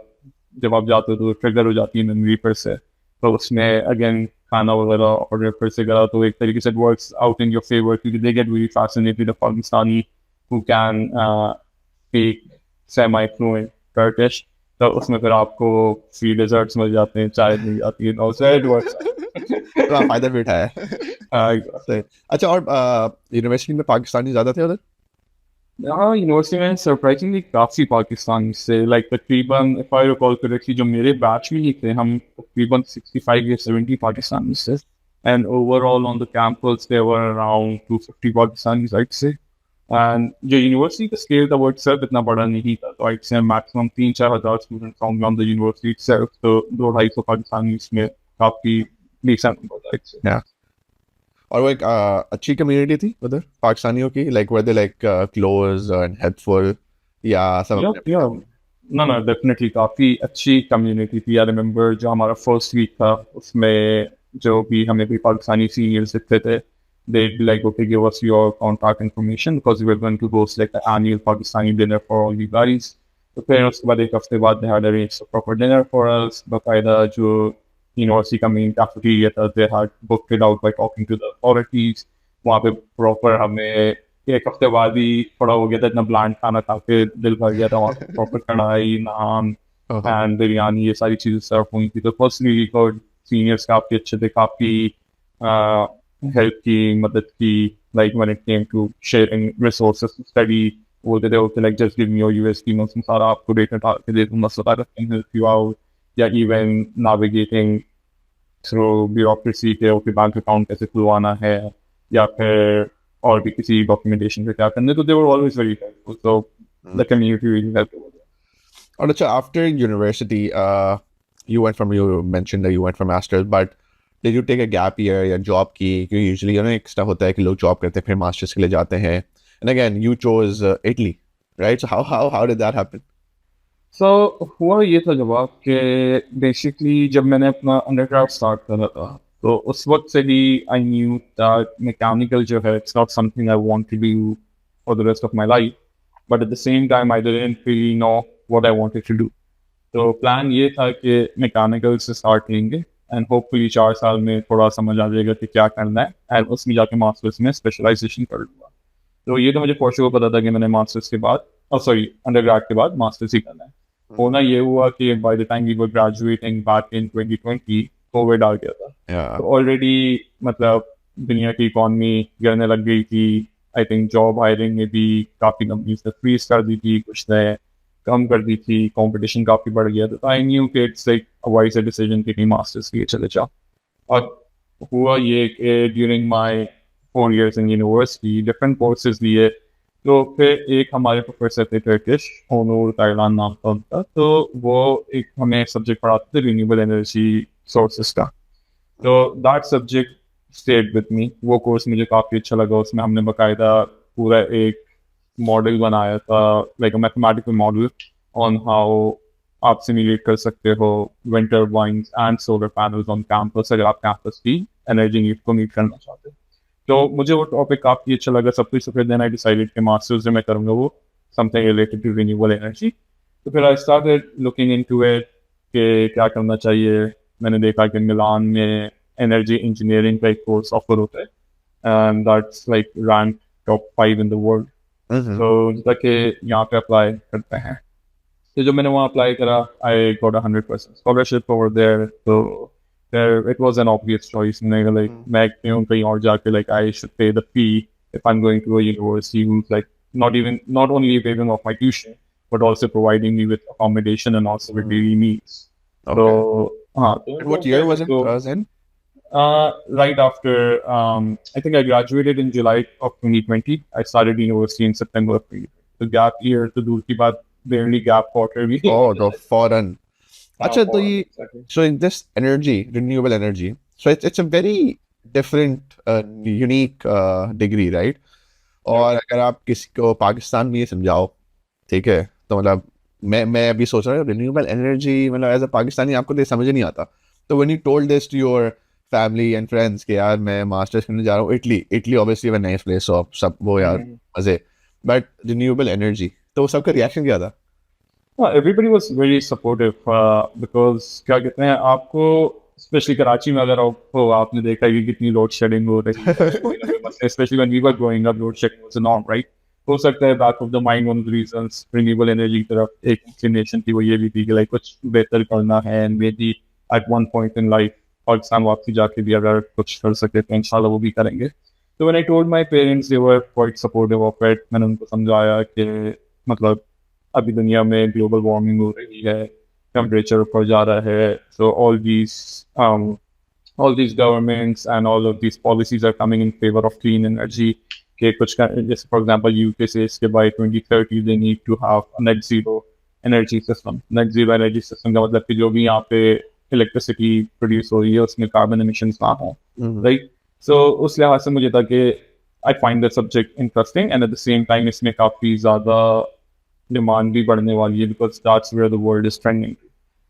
जब आप जाते हो तो ट्रिगर हो जाती है मेमोरी पर से, तो उसमें अगेन खाना वगैरह ऑर्डर फिर से करा तो एक तरीके से works out in your favour, क्योंकि they get very fascinated Pakistani who can speak semi fluent Turkish, तो उसमें फिर आपको फ्री डेजर्ट्स मिल जाते हैं, चाय मिल जाती है, और इट वर्क्स। तो फायदा भी उठाया है। अच्छा, और यूनिवर्सिटी में पाकिस्तानी ज्यादा थे उधर? हाँ, यूनिवर्सिटी में सरप्राइजिंगली काफ़ी पाकिस्तानी से, लाइक तकरीबन इफ आई रिकॉल करेक्टली जो मेरे बैच में ही थे हम तकरीबन 65 या 70 पाकिस्तानी से, and overall on the campus there were around 250 Pakistani side से, एंड जो यूनिवर्सिटी का स्केल था वो इटसेल्फ इतना बड़ा नहीं था, तो आई से मैक्सिमम 3-4 हज़ार स्टूडेंट्स होंगे ऑन द यूनिवर्सिटी इटसेल्फ, तो 200-250 पाकिस्तानी इसमें काफ़ी डिसेंट नंबर था। Yeah. और वो एक अच्छी कम्युनिटी थी उधर पाकिस्तानियों की, like were they like close and helpful या सब? No, डेफिनेटली काफ़ी अच्छी कम्युनिटी थी। आई रिमेंबर जो हमारा फर्स्ट वीक था उसमें जो भी हमें भी पाकिस्तानी सीनियर्स दिखते थे, they'd be like, okay, give us your contact information because we were going to host like an annual Pakistani dinner for all you guys. तो फिर उसके बाद एक हफ्ते बाद they had arranged a proper dinner for us, बाकायदा जो university का मेन कैफेटेरिया था they had booked it out by talking to the authorities। वहाँ पे प्रॉपर हमें एक हफ्ते बाद ही थोड़ा हो गया था, इतना ब्लैंड खाना खा के दिल भर गया था, वहाँ पे प्रॉपर कढ़ाई नान एंड बिरयानी ये सारी चीज़ें सर्व हुई थी, तो पर्सनली गुड, सीनियर्स काफ़ी अच्छे थे, काफ़ी हेल्प की, मदद की, like when it came to sharing resources to study, बोलते थे okay like just give me your USB, मैं उसमें सारा आपको डेटा डाल के दे दूँगा so that I can help you out, या इवन नेविगेटिंग थ्रू ब्यूरोक्रेसी के ओके बैंक अकाउंट कैसे खुलवाना है या फिर और भी किसी डॉक्यूमेंटेशन पे क्या करने, तो they were always very helpful, so the community really helpful. और अच्छा, after university you went from, you mentioned that you went from masters, but did you take a gap year या जॉब की? क्योंकि usually you know extra होता है कि लोग job करते हैं फिर मास्टर्स के लिए जाते हैं, and again you chose Italy, right? So how did that happen? So हुआ ये था जवाब कि बेसिकली जब मैंने अपना अंडरग्रेड स्टार्ट करा था तो उस वक्त से ही आई न्यू दैट मैकेनिकल जो है it's not something I want to do for the rest of my life, but at the same time I didn't really know what I wanted to do. तो plan ये था कि mechanical से start लेंगे and hopefully 4 साल में थोड़ा समझ आ जाएगा कि क्या करना है, एंड उसमें जाके मास्टर्स में स्पेशलाइजेशन कर लूँगा। तो ये तो मुझे फॉर श्योर पता था कि मैंने मास्टर्स के बाद अंडरग्रेड के बाद मास्टर्स ही करना है। होना ये हुआ कि by the time we were graduating back in 2020 Covid आ गया था, तो ऑलरेडी मतलब दुनिया की इकॉनमी गिरने लग गई थी। आई थिंक जॉब हायरिंग में भी काफ़ी कंपनीज ने फ्रीज कर दी थी, कुछ ने कम कर दी थी, कंपटीशन काफ़ी बढ़ गया था, तो आई न्यू कि it's like a wise decision कि मास्टर्स लिए चले जाओ। और हुआ ये कि during my 4 years in university different courses लिए, तो फिर एक हमारे प्रोफेसर थे टर्किश, ओनूर ताइलान नाम था उनका, तो वो एक हमें सब्जेक्ट पढ़ाते थे रिन्यूएबल एनर्जी सोर्सेज का, तो दैट सब्जेक्ट स्टेड विद मी। वो कोर्स मुझे काफ़ी अच्छा लगा, उसमें हमने बाकायदा पूरा एक मॉडल बनाया था, like a mathematical model on how आप सिमुलेट कर सकते हो wind turbines and solar panels on campus अगर आप कैंपस की एनर्जी नीड को मीट करना चाहते हो। तो मुझे वो टॉपिक काफ़ी अच्छा लगा सब कुछ, तो फिर देन आई डिसाइडेड कि मास्टर्स जो मैं करूँगा वो something related to renewable energy. तो फिर I started looking into it कि क्या करना चाहिए। मैंने देखा कि मिलान में एनर्जी इंजीनियरिंग का एक कोर्स ऑफर होता है and that's like rank top 5 in the world, तो जैसा कि यहाँ पे अप्लाई करते हैं। तो जब मैंने वहाँ अप्लाई करा, I got 100% scholarship over there. तो there it was an obvious choice. मैंने लाइक मैं क्यों कहीं और जाके like I should pay the fee if I'm going to a university who's like not only waiving off my tuition but also providing me with accommodation and also with daily needs. So And what year was it? Then? Right after I think I graduated in July of 2020. I started university in September of 2020. The gap year to do ki baat barely gap quarter bhi. Oh, the foreign. Acha, so, Exactly. so in this energy, renewable energy, so it's a very different, unique degree, right? और अगर आप किसी को पाकिस्तान में ये समझाओ, ठीक है, तो मतलब मैं अभी सोच रहा हूँ रिन्यूएबल एनर्जी, मतलब एज अ पाकिस्तानी आपको तो समझ नहीं आता. तो when you told this to your family and friends कि यार मैं मास्टर्स करने जा रहा हूँ Italy obviously one nice place of सब वो यार मजे, बट रिन्यूएबल एनर्जी, तो सबका रिएक्शन क्या था? Everybody was very supportive because क्या कहते हैं आपको स्पेशली कराची में अगर आपने देखा है कि कितनी लोड शेडिंग हो रही है specially when we were growing up load shedding was a norm right. हो सकता है back of the mind one of the reasons renewable energy की तरफ एक इंक्लिनेशन थी, वो ये भी थी कि लाइक कुछ बेहतर करना है and maybe at one point in life Pakistan वापसी जाके भी अगर कुछ कर सके तो इंशाल्लाह वो भी करेंगे. तो when I told my parents they were quite supportive of it. मैंने उनको समझाया कि मतलब अभी दुनिया में ग्लोबल वार्मिंग हो रही है, टेम्परेचर ऊपर जा रहा है, so all these governments and all of these policies are coming in favor of clean energy. कि कुछ जैसे for example UK says कि by 2030 they need to have a net zero energy system. Net zero energy system का मतलब कि जो भी यहाँ पे इलेक्ट्रिसिटी प्रोड्यूस हो रही है उसमें कार्बन एमिशंस ना हो, राइट. सो उस लिहाज से मुझे था कि I find the subject interesting and at the same time इसमें काफ़ी ज़्यादा डिमांड भी बढ़ने वाली है because that's where the world is trending.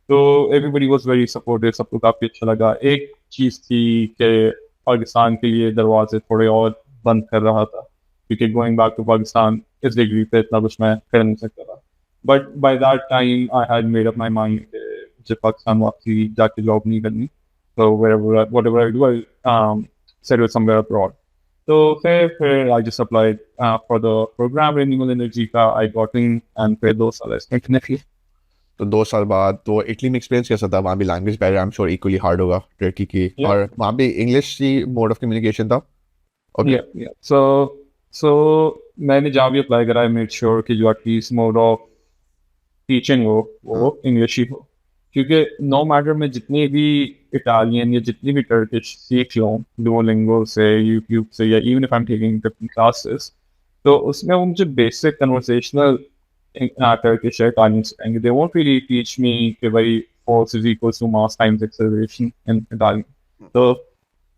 तो एवरीबडी वाज वेरी सपोर्टिव, सबको काफ़ी अच्छा लगा. एक चीज़ थी कि पाकिस्तान के लिए दरवाजे थोड़े और बंद कर रहा था क्योंकि गोइंग बैक टू पाकिस्तान इस डिग्री पे इतना कुछ मैं कर नहीं सकता था. But by that time I had made up my mind कि मुझे पाकिस्तान वापसी जाके जॉब नहीं करनी. So whatever I do, I settle somewhere abroad. So फिर I just applied for the program renewable energy का. I got in and फिर 2 साल इसमें. तो 2 साल बाद तो इटली में एक्सपीरियंस कैसा था? वहाँ भी language barrier I am sure equally hard होगा टर्की की, और वहाँ भी English he mode of communication था. Yeah. So मैंने जहाँ भी अप्लाई करा, I made sure कि जो एटलीस्ट मोड ऑफ टीचिंग हो वो इंग्लिश ही हो, क्योंकि नो मैटर मैं जितनी भी इटालियन या जितनी भी टर्किश सीख लूँ डुओलिंगो से, यूट्यूब से, या even if I am taking different classes, तो उसमें वो मुझे बेसिक कन्वर्सेशनल टर्किश या इटालियन सिखाएंगे. They won't really teach me कि भाई force is equals to mass times acceleration in Italian. तो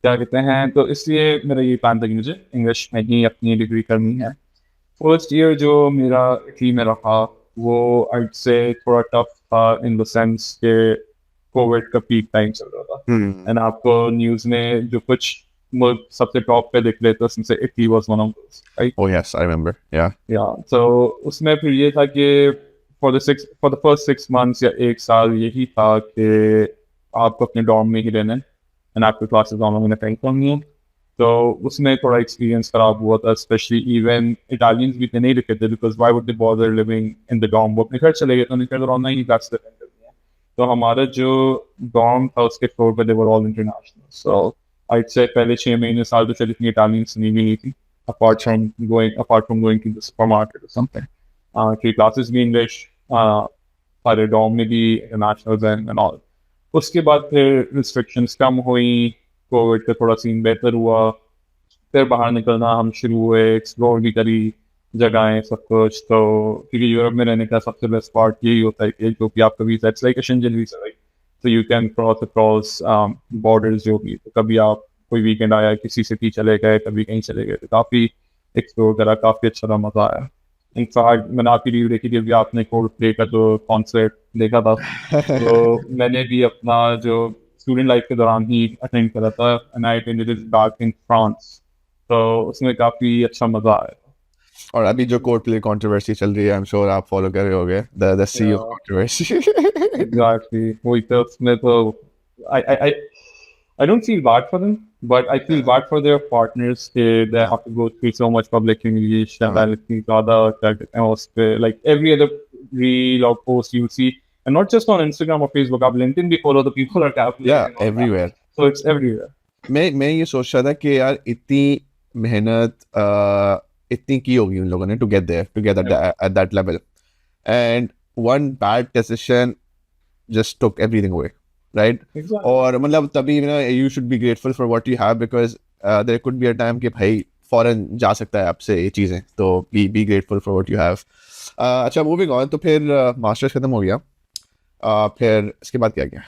क्या कहते हैं, तो इसलिए मेरा ये प्लान था कि मुझे इंग्लिश में ही अपनी डिग्री करनी है. फर्स्ट ईयर जो मेरा इटली में रहा वो आई से थोड़ा टफ था इन द सेंस के कोविड का पीक टाइम चल रहा था एंड आपको न्यूज़ में जो कुछ मुल्क सबसे टॉप पे दिख रहे थे उसमें से Italy was one of those, right. Oh yes I remember. या तो उसमें फिर ये था कि फॉर द फर्स्ट 6 मंथ्स या 1 साल यही था कि आपको अपने डॉर्म में ही रहना है एंड आपकी क्लासेस ऑनलाइन में अटेंड करनी है. तो उसमें थोड़ा एक्सपीरियंस खराब हुआ था, स्पेशली इवन इटालियंस भी नहीं रखे थे because why would they bother living in the dorm. वो अपने घर चले गए तो उन्हें घर ऑनलाइन ही क्लास अटेंड करनी है. तो हमारा जो डॉर्म था उसके फ्लोर पे दे वर ऑल इंटरनेशनल. सो आई से पहले 6 महीने साल तो चली इतनी इटालियंस नहीं थी apart from going to the supermarket or something. कि क्लासेस भी इंग्लिश, सारे डॉर्म में भी इंटरनेशनल एंड ऑल. उसके बाद फिर रिस्ट्रिक्शंस कम हुई, कोविड का थोड़ा सीन बेहतर हुआ, फिर बाहर निकलना हम शुरू हुए, एक्सप्लोर भी करी जगहें सब कुछ. तो क्योंकि यूरोप में रहने का सबसे बेस्ट पार्ट यही होता है कि जो भी आपका visa it's like a Shenzhen visa, right. तो यू कैन क्रॉस बॉर्डर्स जो भी. तो कभी आप कोई वीकेंड आया किसी सिटी चले गए, कभी कहीं चले गए, तो काफ़ी एक्सप्लोर करा, काफ़ी अच्छा था, मज़ा आया. इनफैक्ट मैंने आपकी रील देखी थी अभी, आपने कोल्ड प्ले का जो कॉन्सर्ट देखा था तो मैंने भी अपना जो स्टूडेंट लाइफ के दौरान ही अटेंड करा था and I attended it back in France. तो उसमें काफ़ी अच्छा मज़ा आया. और अभी जो कोल्ड प्ले कंट्रोवर्सी चल रही है आई एम श्योर आप फॉलो कर रहे होगे, द CEO कंट्रोवर्सी. एग्जैक्टली वही. तो उसमें तो I don't feel bad for them, but I feel bad for their partners. They have to go through so much public humiliation and like every other reel or post, you'll see, and not just on Instagram or Facebook, आप LinkedIn भी follow, the people are calculating. Yeah, and all that. everywhere. So it's everywhere. मैं ये सोच रहा था कि यार इतनी मेहनत इतनी की होगी उन लोगों ने to get there, to get at that level, and one bad decision just took everything away, right? Exactly. और मतलब तभी you should be grateful for what you have, because there could be a time कि भाई फौरन जा सकता है आपसे ये चीज़ें, तो be grateful for what you have. अच्छा, moving on, तो फिर मास्टर्स खत्म हो गया, फिर इसके बाद क्या किया?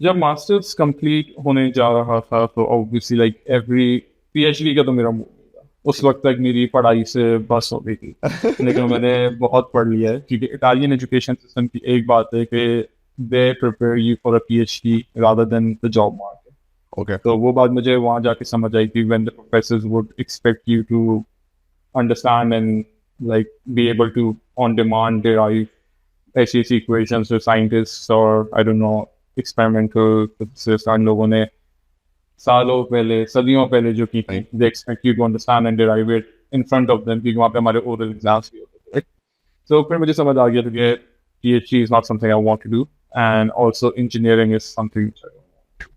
जब मास्टर्स कंप्लीट होने जा रहा था तो ऑब्वियसली लाइक एवरी पीएचडी का तो मेरा मूड था उस वक्त तक मेरी पढ़ाई से बस हो गई थी लेकिन मैंने बहुत पढ़ लिया है क्योंकि इटालियन एजुकेशन सिस्टम की एक बात है कि they prepare you for a PhD rather than the job market Okay. तो वो बात मुझे वहाँ जाके समझ आई थी when the professors would expect you to understand and like be able to on demand derive ऐसी equations to scientists or I don't know experimental physicists और लोगों ने सालों पहले सदियों पहले जो की थी they expect you to understand and derive it in front of them क्योंकि वहाँ पे हमारे oral exams भी होते थे so फिर मुझे समझ आ गया था कि PhD is not something I want to do and also engineering is something which I don't want to do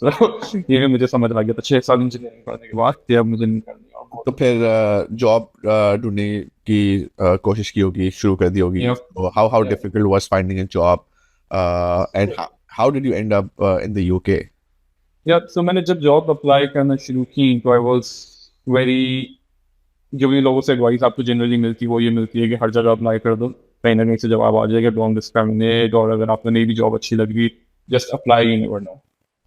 so ये मुझे समझ आ गया था 6 साल इंजीनियरिंग करने के बाद कि अब मुझे नहीं करनी और तो फिर जॉब ढूंढने की कोशिश की होगी, शुरू कर दी होगी. Yep. So how Yeah. difficult was finding a job, and how did you end up in the UK? या so मैंने जब जॉब अप्लाई करना शुरू की तो आई वाज वेरी जो भी लोगों से एडवाइस आपको जनरली मिलती है वो ये मिलती है कि हर जगह अप्लाई कर दो कहीं ना कहीं से जवाब आ जाएगा डोंट डिस्क्रिमिनेट और अगर आपको नई भी जॉब अच्छी लग रही just apply you never know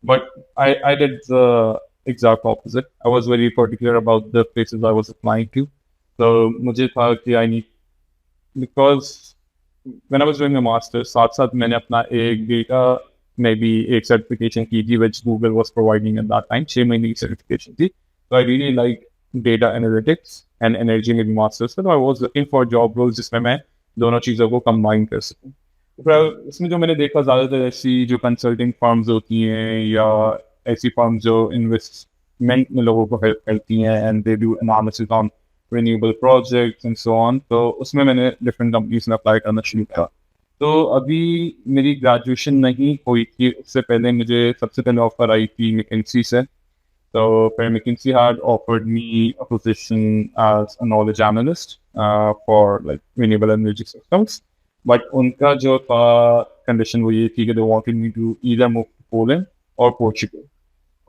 but I did the exact opposite I was very particular about the places I was applying to तो मुझे था कि I need because when I was doing my master साथ साथ मैंने अपना एक data में भी एक सर्टिफिकेशन की थी which Google was providing at that time 6 महीने की सर्टिफिकेशन थी तो I really like data analytics and energy में भी मास्टर्स था तो I was looking for job roles जिसमें मैं दोनों चीज़ों को कंबाइन कर सकूं तो इसमें जो मैंने देखा ज़्यादातर ऐसी जो कंसल्टिंग फर्म्स होती हैं या ऐसी फर्म्स जो इन्वेस्टमेंट में लोगों को हेल्प करती हैं and they do analysis on renewable projects and so on तो उसमें मैंने डिफरेंट कंपनीज में अप्लाई करना शुरू किया तो अभी मेरी ग्रेजुएशन नहीं हुई थी उससे पहले मुझे सबसे पहले ऑफर आई थी McKinsey से So McKinsey had offered me a position as a knowledge analyst for like renewable energy systems. But उनका जो था condition वो ये थी कि they wanted me to either move to Poland or Portugal.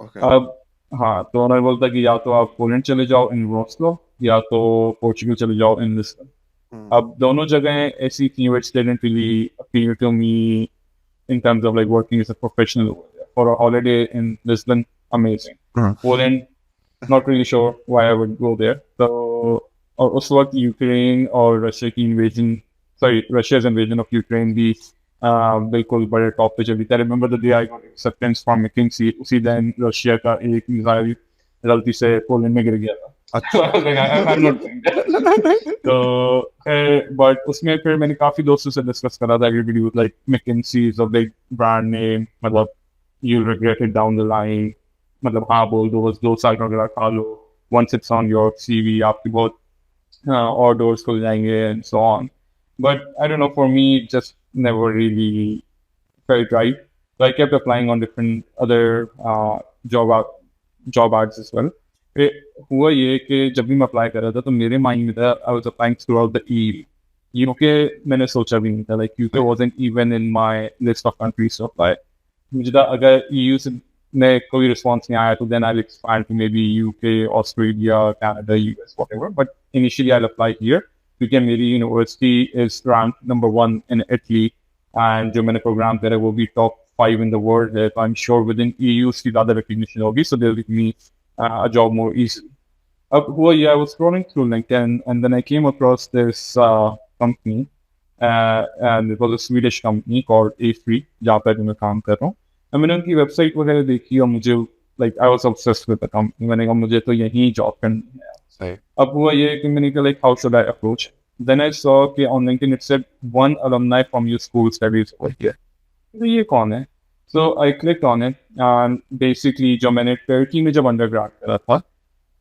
Okay. अब हाँ तो उन्होंने बोलता कि या तो आप पोलैंड चले जाओ in Warsaw या तो पोर्चुगल चले जाओ in Lisbon. अब दोनों जगह ऐसी थी which didn't really appeal to me in terms of like working as a professional over there. For a holiday in Lisbon, amazing. Poland, not really sure why I would go there. So, और उस वक्त Ukraine और Russia की Russia's invasion of Ukraine भी बिल्कुल बड़े top पे चली थी. I remember the day I got acceptance from McKinsey, उसी दिन रशिया का एक मिसाइल गलती से पोलैंड में गिर गया था. I'm not doing that. तो but उसमें फिर मैंने काफी दोस्तों से डिस्कस करा था everybody was like McKinsey is a big brand name मतलब you'll regret it down the line मतलब हाँ बोल दो साल का अगर खा लो once it's on your CV आपकी बहुत और doors खुल जाएंगे and so on but I don't know for me it just never really felt right so I kept applying on different other job ads as well हुआ ये कि जब भी मैं अप्लाई कर रहा था तो मेरे माइंड में था I was applying throughout the EU UK मैंने सोचा भी नहीं था like UK wasn't even in my list of countries to apply मुझे था अगर ईयू से में कोई रिस्पॉन्स नहीं आया तो then I will expand to maybe UK Australia Canada US whatever but initially I apply here क्योंकि मेरी university is rank number 1 in Italy and जो मैंने प्रोग्राम करा वो भी टॉप 5 in the world है तो I am sure within EU उसकी ज़्यादा रिकग्निशन होगी so they will give me a job more easily. I was scrolling through LinkedIn and then I came across this company and it was a Swedish company called A3 जहाँ पर मैं काम कर रहा हूँ और मैंने उनकी वेबसाइट वगैरह देखी और मुझे like I was obsessed with the company मैंने कहा मुझे तो यहीं जॉब करनी है अब हुआ ये कि मैंने कहा like how should I approach then I saw कि on LinkedIn it said one alumni from your school studies over here तो ये कौन है So I clicked on it and basically जो मैंने टर्की में जब अंडरग्रेड करा था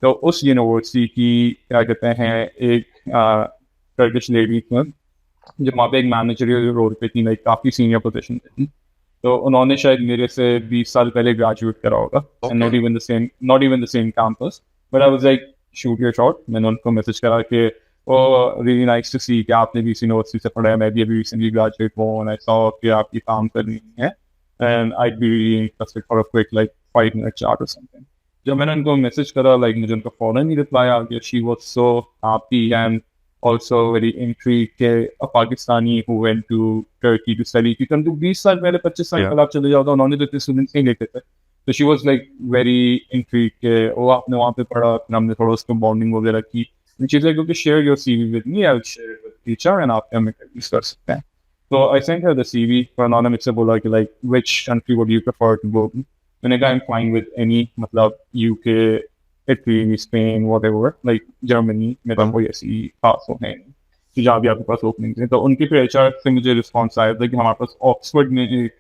तो उस यूनिवर्सिटी की क्या कहते हैं एक टर्किश लेडी थी जब वहाँ पे एक मैनेजरियल रोल पे थी, लाइक काफ़ी सीनियर पोजीशन पे थी, तो उन्होंने शायद मेरे से 20 साल पहले ग्रेजुएट करा होगा, and not even the same campus, but I was like shoot your shot. मैंने उनको मैसेज करा कि ओ रियली नाइस टू सी कि आपने भी इसी यूनिवर्सिटी से पढ़ा है, मैं भी अभी रिसेंटली ग्रेजुएट हुआ हूँ, एंड आई सॉ कि आपकी काम कर रही है, and I be really interested for a quick like 5 minute chat or something। जब मैंने उनको मैसेज करा, लाइक मुझे उनका फौरन ही रिप्लाई आ गया। She was so happy and also very intrigued कि a Pakistani who went to Turkey to study, क्योंकि हम तो 20 साल पहले 25 साल पहले आप चले जाओ तो उन्होंने तो इतने स्टूडेंट्स नहीं लेते थे, तो she was like very intrigued कि वो आपने वहाँ पे पढ़ा, फिर हमने थोड़ा उसको बॉन्डिंग वगैरह की, चीज़ like okay share your CV with me, I will share it with teacher and आप हमें यूज कर सकते हैं। तो I sent her the CV, पर उन्होंने मुझसे बोला कि like which country would you prefer to go to. मैंने कहा I am fine with any, मतलब UK, Italy, Spain, whatever, like Germany में तो कोई ऐसी खास वो है नहीं कि जहाँ भी आपके पास ओपनिंग है। तो उनके फिर एचआर से मुझे रिस्पॉन्स आया था कि हमारे पास ऑक्सफोर्ड में एक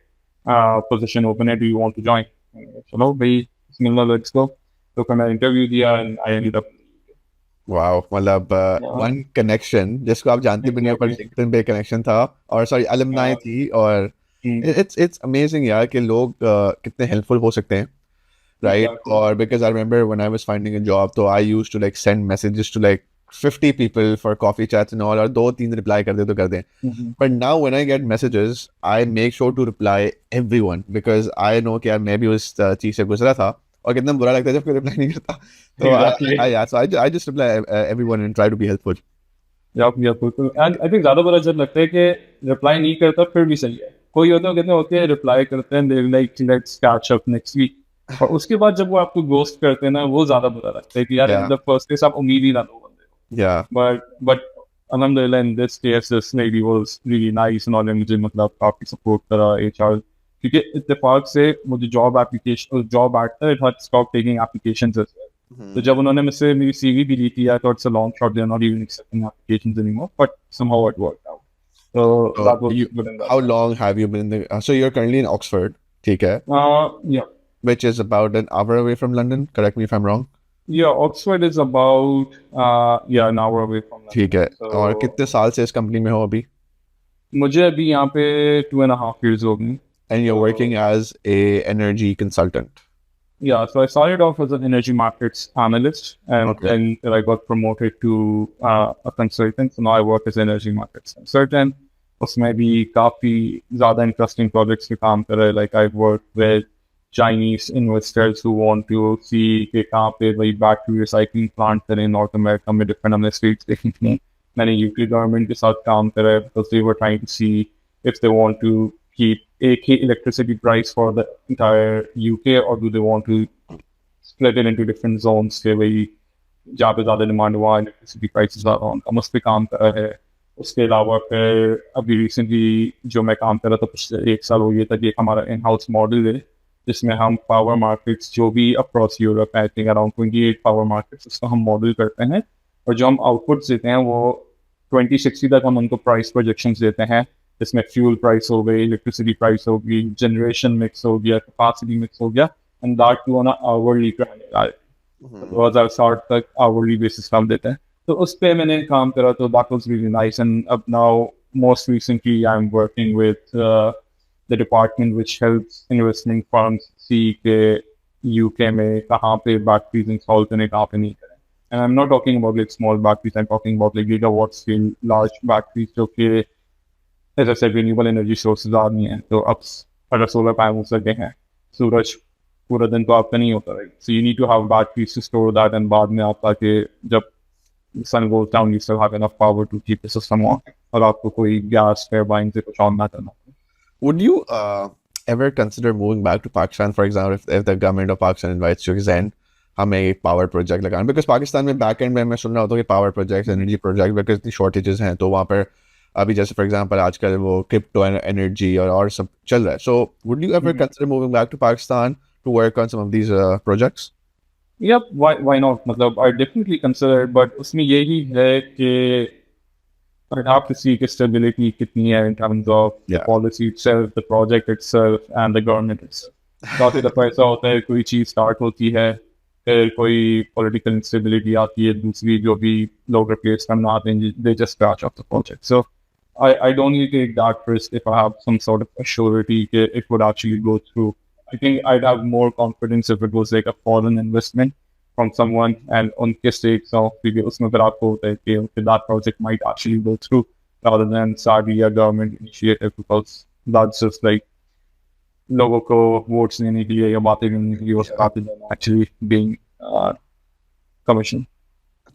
पोजीशन ओपन है, do you want to join. चलो भाई बिस्मिल्लाह, लेट्स गो। तो फिर मैंने इंटरव्यू दिया and I ended up. Wow, मतलब वन कनेक्शन जिसको आप जानते भी नहीं हो, पर लिंक्डइन पे कनेक्शन था, और सॉरी अलुमनाई थी, और इट्स अमेजिंग यार कि लोग कितने हेल्पफुल हो सकते हैं, राइट? Exactly. और because I remember when I was finding a job, तो I used to like send messages to like 50 people for coffee chats and all, और 2-3 रिप्लाई कर दे तो कर दें। But now when I get messages, I make sure to reply everyone because I know कि यार मैं भी उस चीज से गुजरा था, और कितना बुरा लगता है जब कोई रिप्लाई नहीं करता। तो Exactly. I just reply everyone and try to be helpful. बिल्कुल। एंड आई थिंक ज्यादा बुरा जब लगता है कि रिप्लाई नहीं करता फिर भी सही है। कोई होते हैं कहते हैं ओके रिप्लाई करते हैं, they like let's catch up next week, और उसके बाद जब वो आपको गोस्ट करते हैं ना, वो ज्यादा बुरा लगता है कि यार Yeah. In the first place आप उम्मीद ही ना दो बंदे को। Yeah. But alhamdulillah in this case this lady was really nice, उन्होंने मुझे मतलब काफी सपोर्ट करा एचआर, क्योंकि इत्तेफाक से मुझे जॉब एप्लीकेशन जॉब आता है, it had stop taking applications as well. तो जब उन्होंने मुझसे मेरी सीवी भी ली थी, I thought it's a long shot, they are not even accepting applications anymore, but somehow it worked out. So So that was good in that how sense. long have you been in the? So you're currently in Oxford, ठीक है? Yeah. Which is about an hour away from London. Correct me if I'm wrong. Yeah, Oxford is about an hour away from London. ठीक है। So, और कितने साल से इस company में हो अभी? मुझे अभी यहाँ पे 2.5 years हो गए। And you're So- working as a energy consultant. Yeah, so I started off as an energy markets analyst, and Okay. then I got promoted to a consultant. So now I work as an energy markets consultant. उसमें भी काफी ज़्यादा interesting projects पे काम कर रहे हैं. Like I've worked with Chinese investors who want to see कि कहाँ पे वही battery recycling plant करें North America में, different हमने states देखी थी. मैंने UK government के साथ काम करा है because they were trying to see if they want to keep एक ही electricity price for the entire UK, or do they want to split it into different zones के वही जहाँ पे ज़्यादा डिमांड हुआ इलेक्ट्रिसिटी प्राइसेस ज़्यादा हों, हम उस पर काम कर रहे हैं। उसके अलावा फिर अभी रिसेंटली जो मैं काम कर रहा था पिछले 1 साल हो गया था कि एक हमारा इन हाउस मॉडल है जिसमें हम पावर मार्केट्स जो भी across Europe I think around 28 power markets उसका हम मॉडल करते हैं, और जो हम आउटपुट्स देते हैं वो 2060 तक हम उनको प्राइस प्रोजेक्शंस देते हैं, जिसमें फ्यूल प्राइस हो गई, इलेक्ट्रिसिटी प्राइस होगी, जनरेशन मिक्स हो गया, कैपेसिटी मिक्स हो गया, and that too on hourly 2060 तक आवरली बेसिस पे हम देते हैं। तो उस पे मैंने काम करा, तो that was really nice. And अब now most recently I am working with the department which helps investment firms see के यूके में कहाँ पे बैटरीज इंस्टॉल करें, कहाँ पे नहीं करें। And I am not talking about like small batteries, I am talking about like gigawatt scale large batteries जो कि ऐसे ऐसे रिन्यूएबल एनर्जी सोर्सेज आ रही हैं। तो अब अगर सोलर पैनल्स लगे हैं, सूरज पूरा दिन तो आपका नहीं होता, right? So you need to have batteries to store that, and बाद में आप ताकि जब sun goes down you still have enough power to keep the system on, और आपको कोई गैस टरबाइन से कुछ ऑन ना करना। Would you ever consider moving back to Pakistan, for example, if the government of Pakistan invites you, Zen, हमें एक power project लगाना, बिकॉज पाकिस्तान में बैक एंड में मैं सुन रहा होता हूँ कि power projects, energy project, because इतनी शॉर्टेजेस हैं, तो वहाँ पर अभी जैसे फॉर एग्जांपल आजकल वो क्रिप्टो एनर्जी और सब चल रहा है। So would you ever consider moving back to Pakistan to work on some of these projects? Yep, why not? मतलब I definitely consider it, but उसमें यही है कि I'd have to see कि stability कितनी है in terms of the Yeah. policy itself, the project itself, and the government itself. काफी दफा ऐसा होता है कोई चीज स्टार्ट होती है, फिर कोई political instability आती है, दूसरी जो भी लोग replace करना आते हैं, they just scratch off the project. So I don't need to take that risk if I have some sort of assurity that it would actually go through. I think I'd have more confidence if it was like a foreign investment from someone and उनके stakes of maybe उसमें फिर आपको होता है कि okay, that project might actually go through rather than Saudi or government initiative because that's just like लोगों को votes लेने के लिए या बातें करने के लिए वो काफी actually being commissioned.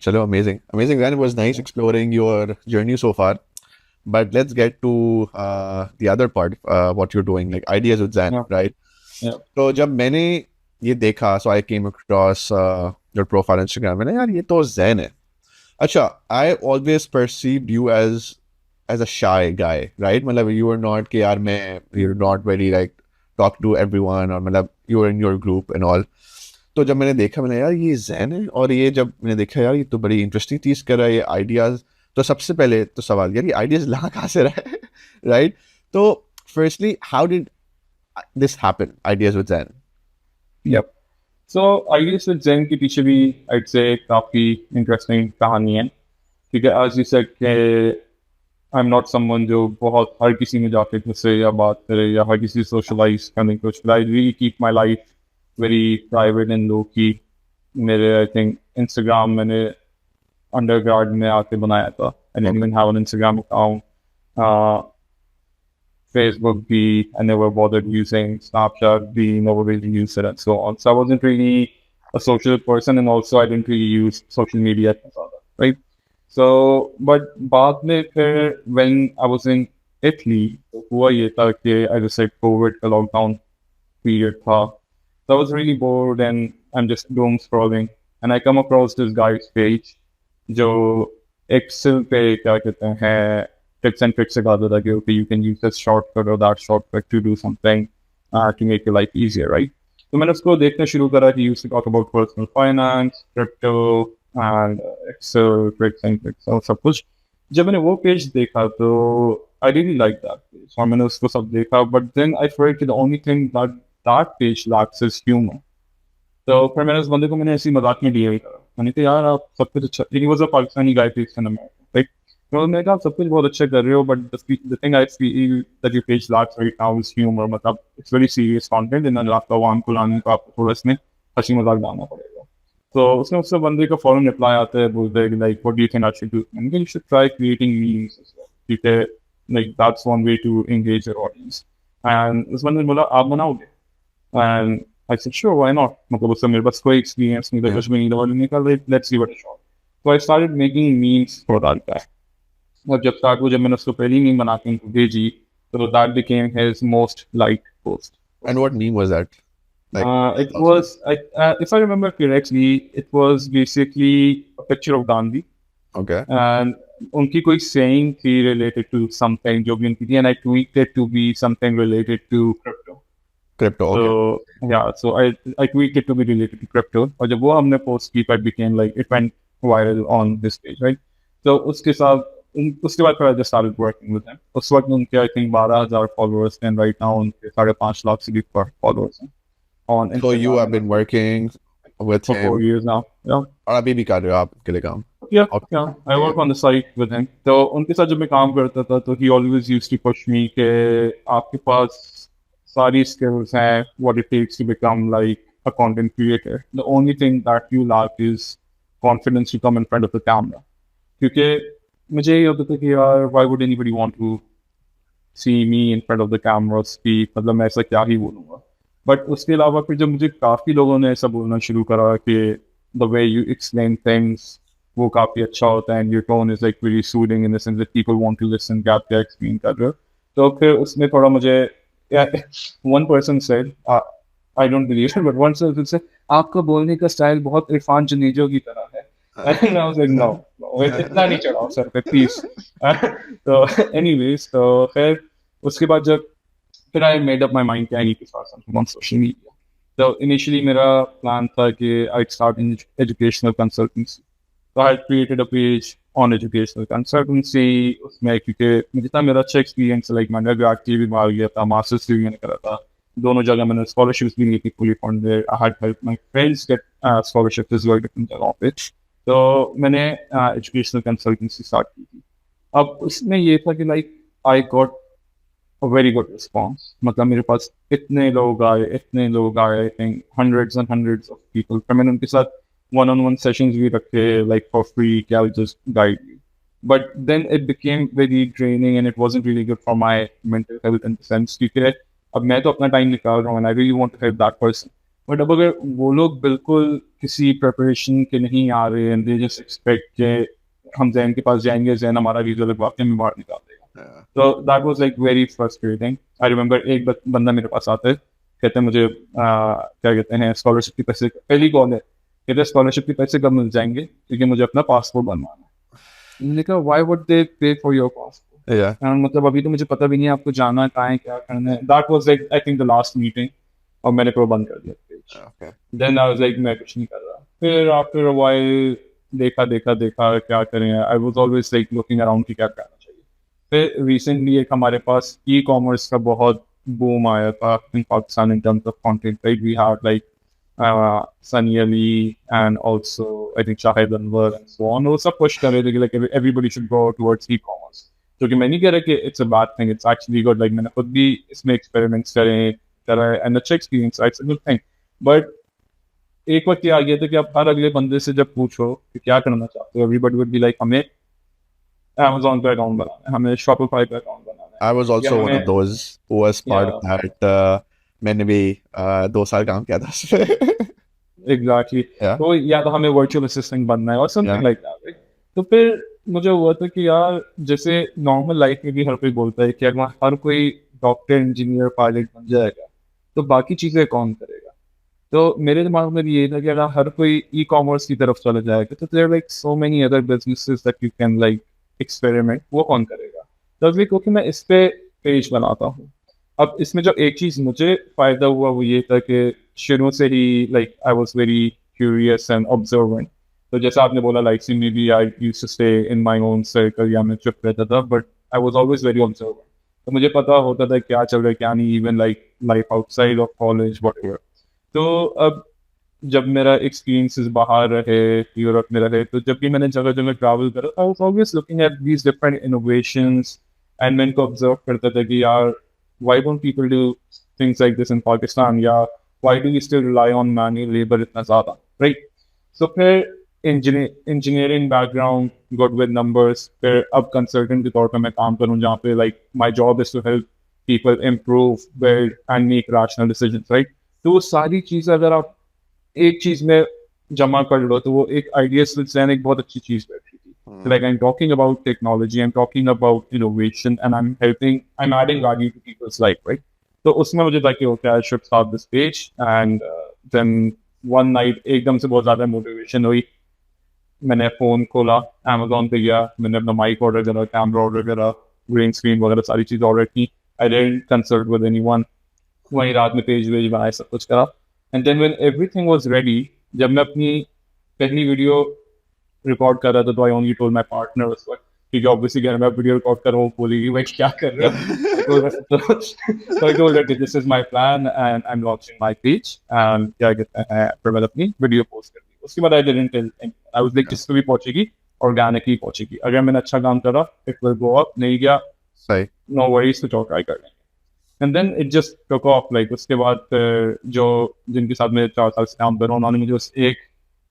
Chalo, amazing. Amazing, man. It was nice exploring your journey so far. But let's get to the other part, what you're doing, like ideas with Zen, Yeah. right? Yeah. So जब मैंने ये देखा, so I came across your profile on Instagram. मैंने यार ये तो Zen है. अच्छा, I always perceived you as a shy guy, right? मतलब you were not कि यार मैं you're not very like talk to everyone और मतलब you were in your group and all. तो जब मैंने देखा मैंने यार ये Zen है और ये जब मैंने देखा यार ये तो बड़ी इंटरेस्टिंग चीज़ कर रहा है ये आइडियाज़. तो सबसे पहले तो सवाल यार ये आइडियाज़ ला कहाँ से रहा है, राइट? तो firstly how did this happen, ideas with Zen? Yep. So ideas with Zen के पीछे भी I'd say काफी interesting कहानी है क्योंकि as you said कि I'm not someone जो बहुत हर किसी में जाके घुसे या बात करे या हर किसी socialize करने की कोशिश करे. I really keep my life very private and low key. मेरे I think Instagram मैंने undergrad में आके बनाया था. I didn't even have an Instagram account. Facebook भी, I never bothered using Snapchat भी, never really used it and so on. So I wasn't really a social person and also I didn't really use social media, right? So, but बाद में फिर when I was in Italy, हुआ ये था कि I just said COVID का lockdown period था. So I was really bored and I'm just doom scrolling and I come across this guy's page जो Excel पे क्या कहते हैं tips and tricks सिखाता था कि okay you can use this shortcut or that shortcut to do something to make your life easier, right? तो मैंने उसको देखना शुरू करा. He used to talk about personal finance, crypto and Excel tricks and tricks और सब कुछ. जब मैंने वो पेज देखा तो I really liked that page. और मैंने उसको सब देखा but then I felt the only thing that page lacks is humor. तो फिर मैंने उस बंदे को मैंने ऐसी मजाक में लिया ही करा. मैंने कहा यार आप सब कुछ अच्छा. He was a Pakistani guy based in America, right? तो मैंने कहा आप सब कुछ बहुत अच्छा कर रहे हो but the thing I feel that your page lacks right now is humor. मतलब it's very serious content and आपका आवाम को लाने को आपको थोड़ा इसमें हंसी मजाक डालना पड़ेगा. तो उसने उससे बंदे का फौरन रिप्लाई आता है बोलते हैं like what do you think I should do? मैंने कहा you should try creating memes as well. ठीक है, like that's one way to engage your audience. And उस बंदे ने बोला आप बनाओगे? And I said sure, why not? मतलब उससे मेरे पास कोई experience नहीं था कुछ भी नहीं था. मैंने कहा let's give it a shot. So I started making memes for that guy. और जब स्टार्ट हुआ जब मैंने उसको पहली मीम बना के उनको भेजी तो that became his most liked post. And what meme was that? It was, if I remember correctly, it was basically a picture of Gandhi. Okay. And उनकी कोई saying थी related to something जो भी उनकी थी and I tweaked it to be something related to crypto. Crypto, okay. So yeah, so I tweaked it to be related to crypto. और जब वो हमने post की it became like it went viral on this page, right? So उसके बाद फिर I just started working with them. उस वक्त उनके I think 12,000 followers and right now उनके 5.5 लाख से भी followers हैं on Instagram. So you have been working with for him 4 years now. Yeah. और अभी भी कर रहे हो आप के लिए काम? Yeah, Okay. yeah. I work on the site with him. तो उनके साथ जब मैं काम करता था तो he always used to push me कि आपके पास सारी skills हैं, what it takes to become like a content creator. The only thing that you lack is confidence to come in front of the camera. क्योंकि मुझे ये होता था कि यार why would anybody want to see me in front of the camera speak? मतलब मैं ऐसा क्या ही बोलूँगा. But उसके अलावा फिर जब मुझे काफ़ी लोगों ने ऐसा बोलना शुरू करा कि the way you explain things वो काफ़ी अच्छा होता है and your tone is like really soothing in the sense that people want to listen क्या क्या explain कर रहे हो. तो फिर उसमें थोड़ा मुझे one person said I don't believe it but one person said आपका बोलने का स्टाइल बहुत इरफान जनेजो की तरह है. And I was like no इतना नहीं चढ़ाओ सर पे please. तो anyways तो फिर उसके बाद जब फिर I made up my mind कि I need to start something on social media. So initially मेरा plan था कि I'd start in educational consultancy. So I created a page on educational consultancy. उसमें क्योंकि जितना मेरा अच्छा experience like मैंने undergrad भी मार गया था, masters भी मैंने करा था, दोनों जगह मैंने scholarships भी ली थी fully funded. I had helped my friends get scholarships as well different जगहों पे. तो मैंने educational consultancy start की थी. अब उसमें ये था कि like I got a very good response, मतलब मेरे पास इतने लोग आए, I think hundreds and hundreds of people. फिर मैंने उनके साथ वन ऑन वन सेशंस भी रखे, लाइक फॉर फ्री, क्या just guide you. But then it became very draining and it wasn't really good for my mental health in the sense, क्योंकि अब मैं तो अपना टाइम निकाल रहा हूँ and I really want to help that person. But अब अगर वो लोग बिल्कुल किसी प्रिपरेशन के नहीं आ रहे एंड दे जस्ट एक्सपेक्ट के हम जैन के पास जाएंगे, जैन हमारा वीजा लगवा के हमें बाहर निकाल देगा, Yeah. तो that was like very frustrating. I remember एक बंदा मेरे पास आता है, कहते हैं मुझे क्या कहते हैं स्कॉलरशिप के पैसे, पहली कॉल है, कहते हैं स्कॉलरशिप के पैसे कब मिल जाएंगे क्योंकि मुझे अपना पासपोर्ट बनवाना है। मैंने कहा व्हाई वुड दे पे फॉर योर पासपोर्ट, Yeah. मतलब अभी तो मुझे पता भी नहीं है आपको जाना कहाँ है, क्या करना है। That was like I think the last meeting, और मैंने पूरा बंद कर दिया page. Okay. Then I was like मैं कुछ नहीं कर रहा। फिर आफ्टर अ व्हाइल देखा क्या करें, आई was always like looking around कि क्या करना चाहिए। फिर रिसेंटली एक हमारे पास ई कॉमर्स का बहुत बूम आया था in Pakistan in terms of content, right? We had like Sunny Ali and also I think Shahid Anwar and so on, वो सब push कर रहे थे कि like everybody should go towards e-commerce, जो कि मैं नहीं कह रहा कि it's a bad thing, it's actually good, like मैंने खुद भी इसमें experiments करा and अच्छा experience, it's a good thing। but एक वक्त ये आ गया था कि आप हर अगले बंदे से जब पूछो कि क्या करना चाहते हो, everybody would be like हमें Amazon पे अकाउंट बनाना है, हमें Shopify पे अकाउंट बनाना है, I was या also one of हमें those who was part of that. मैंने भी 2 साल काम किया था उस पे. Exactly Yeah. तो या तो हमें वर्चुअल असिस्टेंट बनना है और समथिंग Yeah. Like that. तो फिर मुझे हुआ था कि यार जैसे नॉर्मल लाइफ में भी हर कोई बोलता है कि अगर हर कोई डॉक्टर, इंजीनियर, पायलट बन जाएगा तो बाकी चीजें कौन करेगा। तो मेरे दिमाग में भी ये था कि अगर हर कोई ई कॉमर्स की तरफ चला जाएगा तो there like so many other businesses that you can like experiment, वो कौन करेगा। तो क्योंकि मैं इस पे पेज बनाता हूँ। अब इसमें जो एक चीज मुझे फायदा हुआ वो ये था कि शुरू से ही like I was very curious and observant. तो जैसा आपने बोला like see maybe I used to stay in my own circle, या मैं चुप रहता था, but I was always very observant. तो मुझे पता होता था क्या चल रहा है क्या नहीं, even like life outside of college whatever. तो अब जब मेरा एक्सपीरियंसेस बाहर रहे, यूरोप में रहे, तो जब भी मैंने जगह जगह ट्रैवल करा आई was always looking at these different innovations and मैं इनको ऑब्जर्व करता था कि यार why don't people do things like this in Pakistan? Yeah, why do we still rely on manual labor itna zyada, right? So फिर engineering background, good with numbers, फिर अब consultant के तौर पे मैं काम करूँ जहाँ पे like my job is to help people improve, build and make rational decisions, right? तो वो सारी चीज़ अगर आप एक चीज़ में जमा कर लो तो वो एक ideas with एक बहुत अच्छी चीज़ बैठी थी। So like I'm talking about technology, I'm talking about innovation, and I'm adding value to people's life, right? So उसमें मुझे था कि okay, I should start this page, and then one night एकदम से बहुत ज़्यादा motivation हुई, मैंने फ़ोन खोला, Amazon पे गया, मैंने अपना माइक ऑर्डर करा, कैमरा ऑर्डर करा, ग्रीन स्क्रीन वगैरह सारी चीज़ ऑर्डर की। I didn't consult with anyone, वहीं रात में पेज वेज बनाए, सब कुछ करा, and then when everything was ready, जब मैं अपनी पहली वीडियो रिकॉर्ड कर रहा था तो I only told my partner उस वक्त, क्योंकि ऑब्वियसली घर में वीडियो रिकॉर्ड कर रहा हूँ, बोलेगी भाई क्या कर रहे हो। तो I told her this is my plan and I am launching my page, and क्या कहते हैं फिर मैंने अपनी वीडियो पोस्ट कर दी। उसके बाद I didn't tell, I was like जिस पे भी पहुंचेगी ऑर्गेनिकली पहुंचेगी, अगर मैंने अच्छा काम करा इट विल गो अप, नहीं गया सही, नो वरीज, कुछ और ट्राई कर लेंगे। And then it just took off. Like उसके बाद जो जिनके साथ मैं 4 साल से काम कर रहा हूँ उन्होंने मुझे उस एक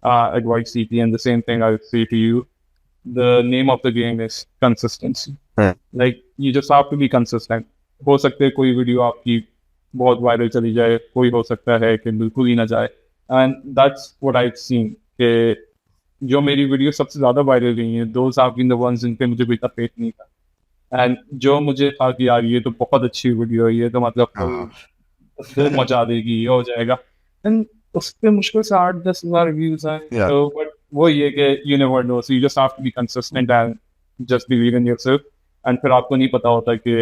advice CP, and the same thing I would say to you. The name of the game is consistency. Like you just have to be consistent. हो सकता है कोई वीडियो आपकी बहुत वायरल चली जाए, कोई हो सकता है कि बिल्कुल ही ना जाए, and that's what I've seen कि जो मेरी वीडियो सबसे ज़्यादा वायरल गई हैं those have been the ones जिन पे मुझे कोई इतना फेथ नहीं था, and जो मुझे था कि यार ये तो बहुत अच्छी वीडियो है, ये तो मतलब फिल्म मचा देगी, ये हो जाएगा, and उस पे मुश्किल से 8-10 हज़ार रिव्यूज हैं। Yeah. तो बट वो ये कि you never know, so you just have to be consistent and just believe in yourself, and फिर आपको नहीं पता होता कि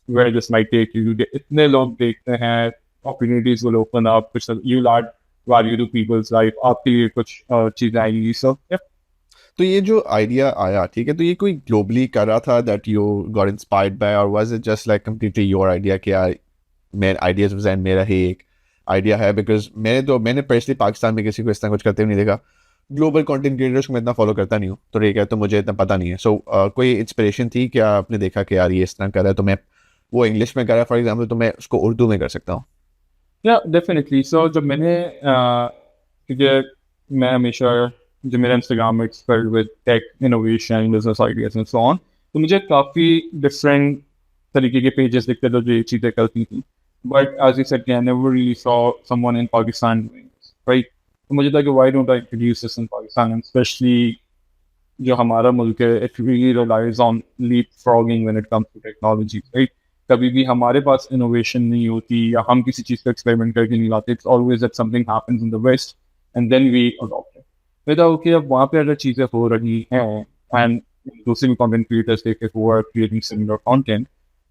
where this might take you. इतने लोग देखते हैं, अपॉर्चुनिटीज विल ओपन अप, कुछ you will add value to people's life, आपके लिए कुछ चीजें आएंगी। सो तो ये जो आइडिया आया, ठीक है, तो ये कोई ग्लोबली कर रहा था that you got inspired by, और was it just like completely your idea कि यार मेरा आइडियाज डिजाइन मेरा ही एक आइडिया है? बिकॉज मैंने पर्सनली पाकिस्तान में किसी को इस तरह कुछ करते हुए नहीं देखा। ग्लोबल कंटेंट क्रिएटर्स को मैं इतना फॉलो करता नहीं हूँ, तो ठीक है, तो मुझे इतना पता नहीं है। सो कोई इंस्पिरेशन थी क्या? आपने देखा कि यार ये इस तरह कर रहा है, तो मैं वो इंग्लिश में कर रहा है फॉर एग्जाम्पल, तो मैं उसको उर्दू में कर सकता हूँ। या डेफिनेटली। सो जब मैंने क्योंकि मैं हमेशा जो मेरा Instagram it's filled with tech innovation business ideas and so on, तो मुझे काफ़ी डिफरेंट तरीके के पेजेस दिखते थे जो ये चीज़ें करती थी। But as you said I never really saw someone in Pakistan doing this, right? तो मुझे था कि why don't I introduce this in Pakistan, and specially जो हमारा मुल्क है it really relies on leapfrogging when it comes to technology, right? कभी भी हमारे पास इनोवेशन नहीं होती या हम किसी चीज़ का एक्सपेरिमेंट करके नहीं लाते, it's always that something happens in the west and then we adopt it. बेटा ओके, अब वहाँ पे अगर चीज़ें हो रही हैं एंड दूसरे भी कंटेंट क्रिएटर्स देखे who are creating similar content,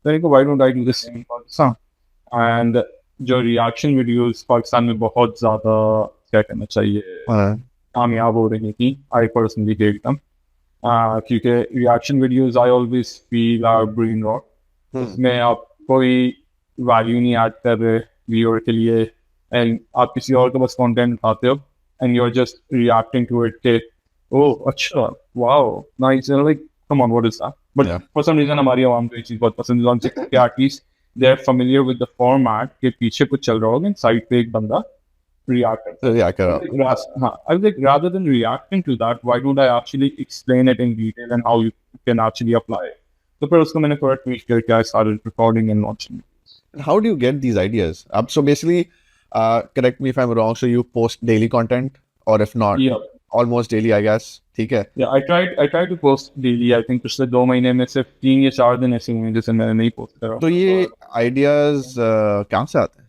then why don't I do this in Pakistan? And जो रिएक्शन वीडियोस पाकिस्तान में बहुत ज़्यादा क्या कहना चाहिए हाँ, कामयाब हो रही थी, आई पर्सनली हेट them, क्योंकि reaction videos I always feel are brain rot. उसमें आप कोई वैल्यू नहीं ऐड कर रहे व्यूअर के लिए, एंड आप किसी और का बस कंटेंट उठाते हो and you are just reacting to it के ओह अच्छा wow nice, like come on what is that? But Yeah. For some reason हमारी आवाम को ये चीज़ बहुत पसंद है कि at least they are familiar with the format के पीछे कुछ चल रहा होगा, साइड पे एक बंदा react करता So, है। yeah, करा। I was like, rather than reacting to that, why don't I actually explain it in detail and how you can actually apply it? तो फिर उसको मैंने थोड़ा ट्वीट करके I started recording and launching. How do you get these ideas? So basically, correct me if I'm wrong. So you post daily content, or if not, Yeah, almost daily, I guess. ठीक है। yeah. I tried to post daily. I think पिछले 2 महीने में सिर्फ 3 या 4 दिन ऐसे हुए हैं जिसे मैंने नहीं पोस्ट करा। तो ये आइडियाज कहाँ से आते हैं?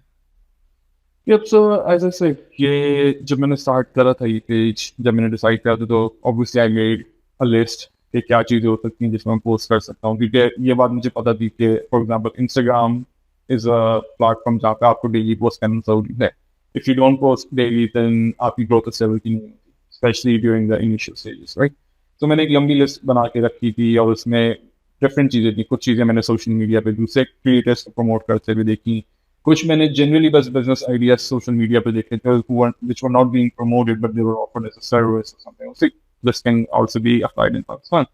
Yep, so as I said, ये जब मैंने स्टार्ट करा था ये पेज, जब मैंने डिसाइड करा था तो obviously I made a list कि क्या चीज़ें हो सकती हैं जिसमें मैं पोस्ट कर सकता हूँ, क्योंकि ये बात मुझे पता थी कि for example Instagram is a platform जहाँ पे आपको डेली पोस्ट करना जरूरी है। If you don't post daily then आपकी ग्रोथ स्टेबल की नहीं होती, specially during the initial stages, right? तो मैंने एक लंबी लिस्ट बना के रखी थी और उसमें डिफरेंट चीज़ें थी। कुछ चीज़ें मैंने सोशल मीडिया पे दूसरे क्रिएटर्स को प्रमोट करते हुए देखी, कुछ मैंने जनरली बस बिजनेस आइडियाज सोशल मीडिया पे देखे थे which were not being promoted but they were offered as a service or something. See, this can also be applied in Pakistan.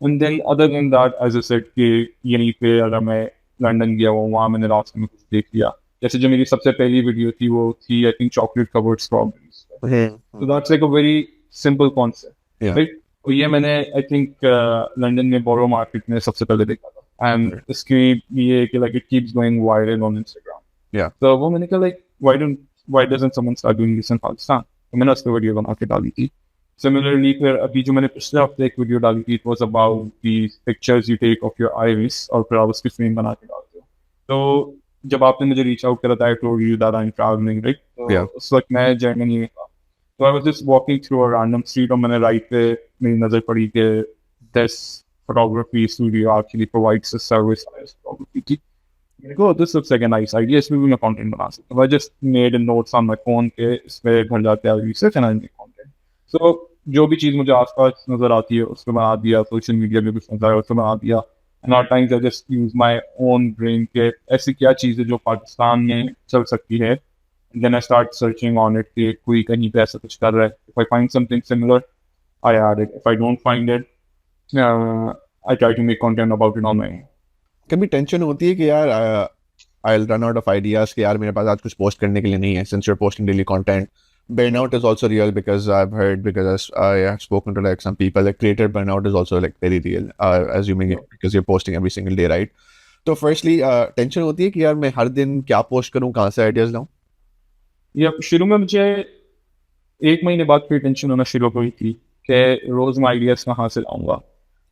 And then other than that, as I said कि यहीं पे अगर मैं London गया हूँ वहाँ मैंने रास्ते में कुछ देख लिया, जैसे जो मेरी सबसे पहली वीडियो थी वो थी I think chocolate covered strawberries. So that's like a very simple concept, Yeah. right? और ये मैंने आई थिंक लंदन में बोरो मार्केट में सबसे पहले देखा था, एंड इसकी ये कि like it keeps going viral on Instagram. Yeah. तो वो मैंने कहा like why doesn't someone start doing this in Pakistan? तो मैंने उस पर वीडियो बना के डाली थी। Similarly फिर अभी जो मैंने पिछले हफ्ते एक वीडियो डाली थी, it was about the pictures you take of your iris और फिर आप उसकी फ्रेम बना के डालते हो। तो जब आपने मुझे रीच आउट करा था I told you that I'm traveling, right? तो Yeah. उस वक्त मैं जर्मनी में था, तो I was just walking through a random street और मैंने राइट पे मेरी नज़र पड़ी कि this photography studio actually provides a service as photography की। मैंने कहा, this looks like a nice idea, इसमें भी मैं कंटेंट बना सकता हूँ। I just made a notes on my phone के इसमें घर जाते हैं research and I make content. So जो भी चीज़ मुझे आसपास नजर आती है उसको बना दिया, सोशल मीडिया पे कुछ नजर आया उसको बना दिया, and at times I just use my own brain के ऐसी क्या चीज़ है जो पाकिस्तान में चल सकती है, and then I start searching on it कि कोई कहीं पे ऐसा कुछ कर रहा है। If I find something similar, I add it. If I don't find it, I try to make content about it on my own. कभी टेंशन होती है कि यार I will run out of ideas कि यार मेरे पास आज कुछ पोस्ट करने के लिए नहीं है, since you are posting daily content? Burnout is also real because I've heard, because I have spoken to like some people, like creator burnout is also like very real, assuming it because you're posting every single day, right? तो firstly tension होती है कि यार मैं हर दिन क्या post करूँ, कहाँ से आइडियाज लाऊं? या शुरू में मुझे 1 महीने बाद फिर टेंशन होना शुरू हुई थी कि रोज मैं आइडियाज कहाँ से लाऊंगा,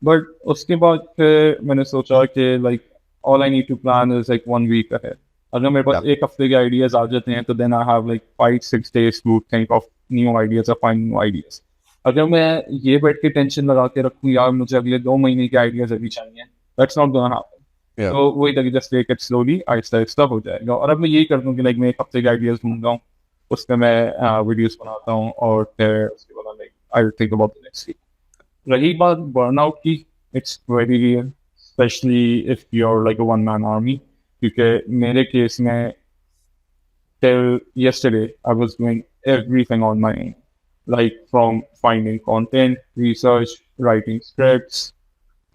बट उसके बाद फिर मैंने सोचा कि like all I need to plan is like 1 week ahead. अगर मेरे पास एक हफ्ते के आइडियाज आ जाते हैं तो then I have like 5-6 days to think of new ideas और फाइंड न्यू आइडियाज। अगर मैं ये बैठ के टेंशन लगा के रखूँ यार मुझे अगले 2 महीने के आइडियाज अभी चाहिए, that's not gonna happen. Yeah. तो वही तक just take it slowly, Aahista Aahista हो जाएगा। और अब मैं यही करता हूँ कि लाइक मैं एक हफ्ते के आइडियाज ढूंढता हूँ, उस पर मैं वीडियोस बनाता हूँ और फिर उसके बाद like I will think about the next week. रही बात बर्नआउट की, it's very real, specially if you are like a one man army, क्योंकि मेरे केस में till yesterday I was doing everything on my own, like from finding content, research, writing scripts,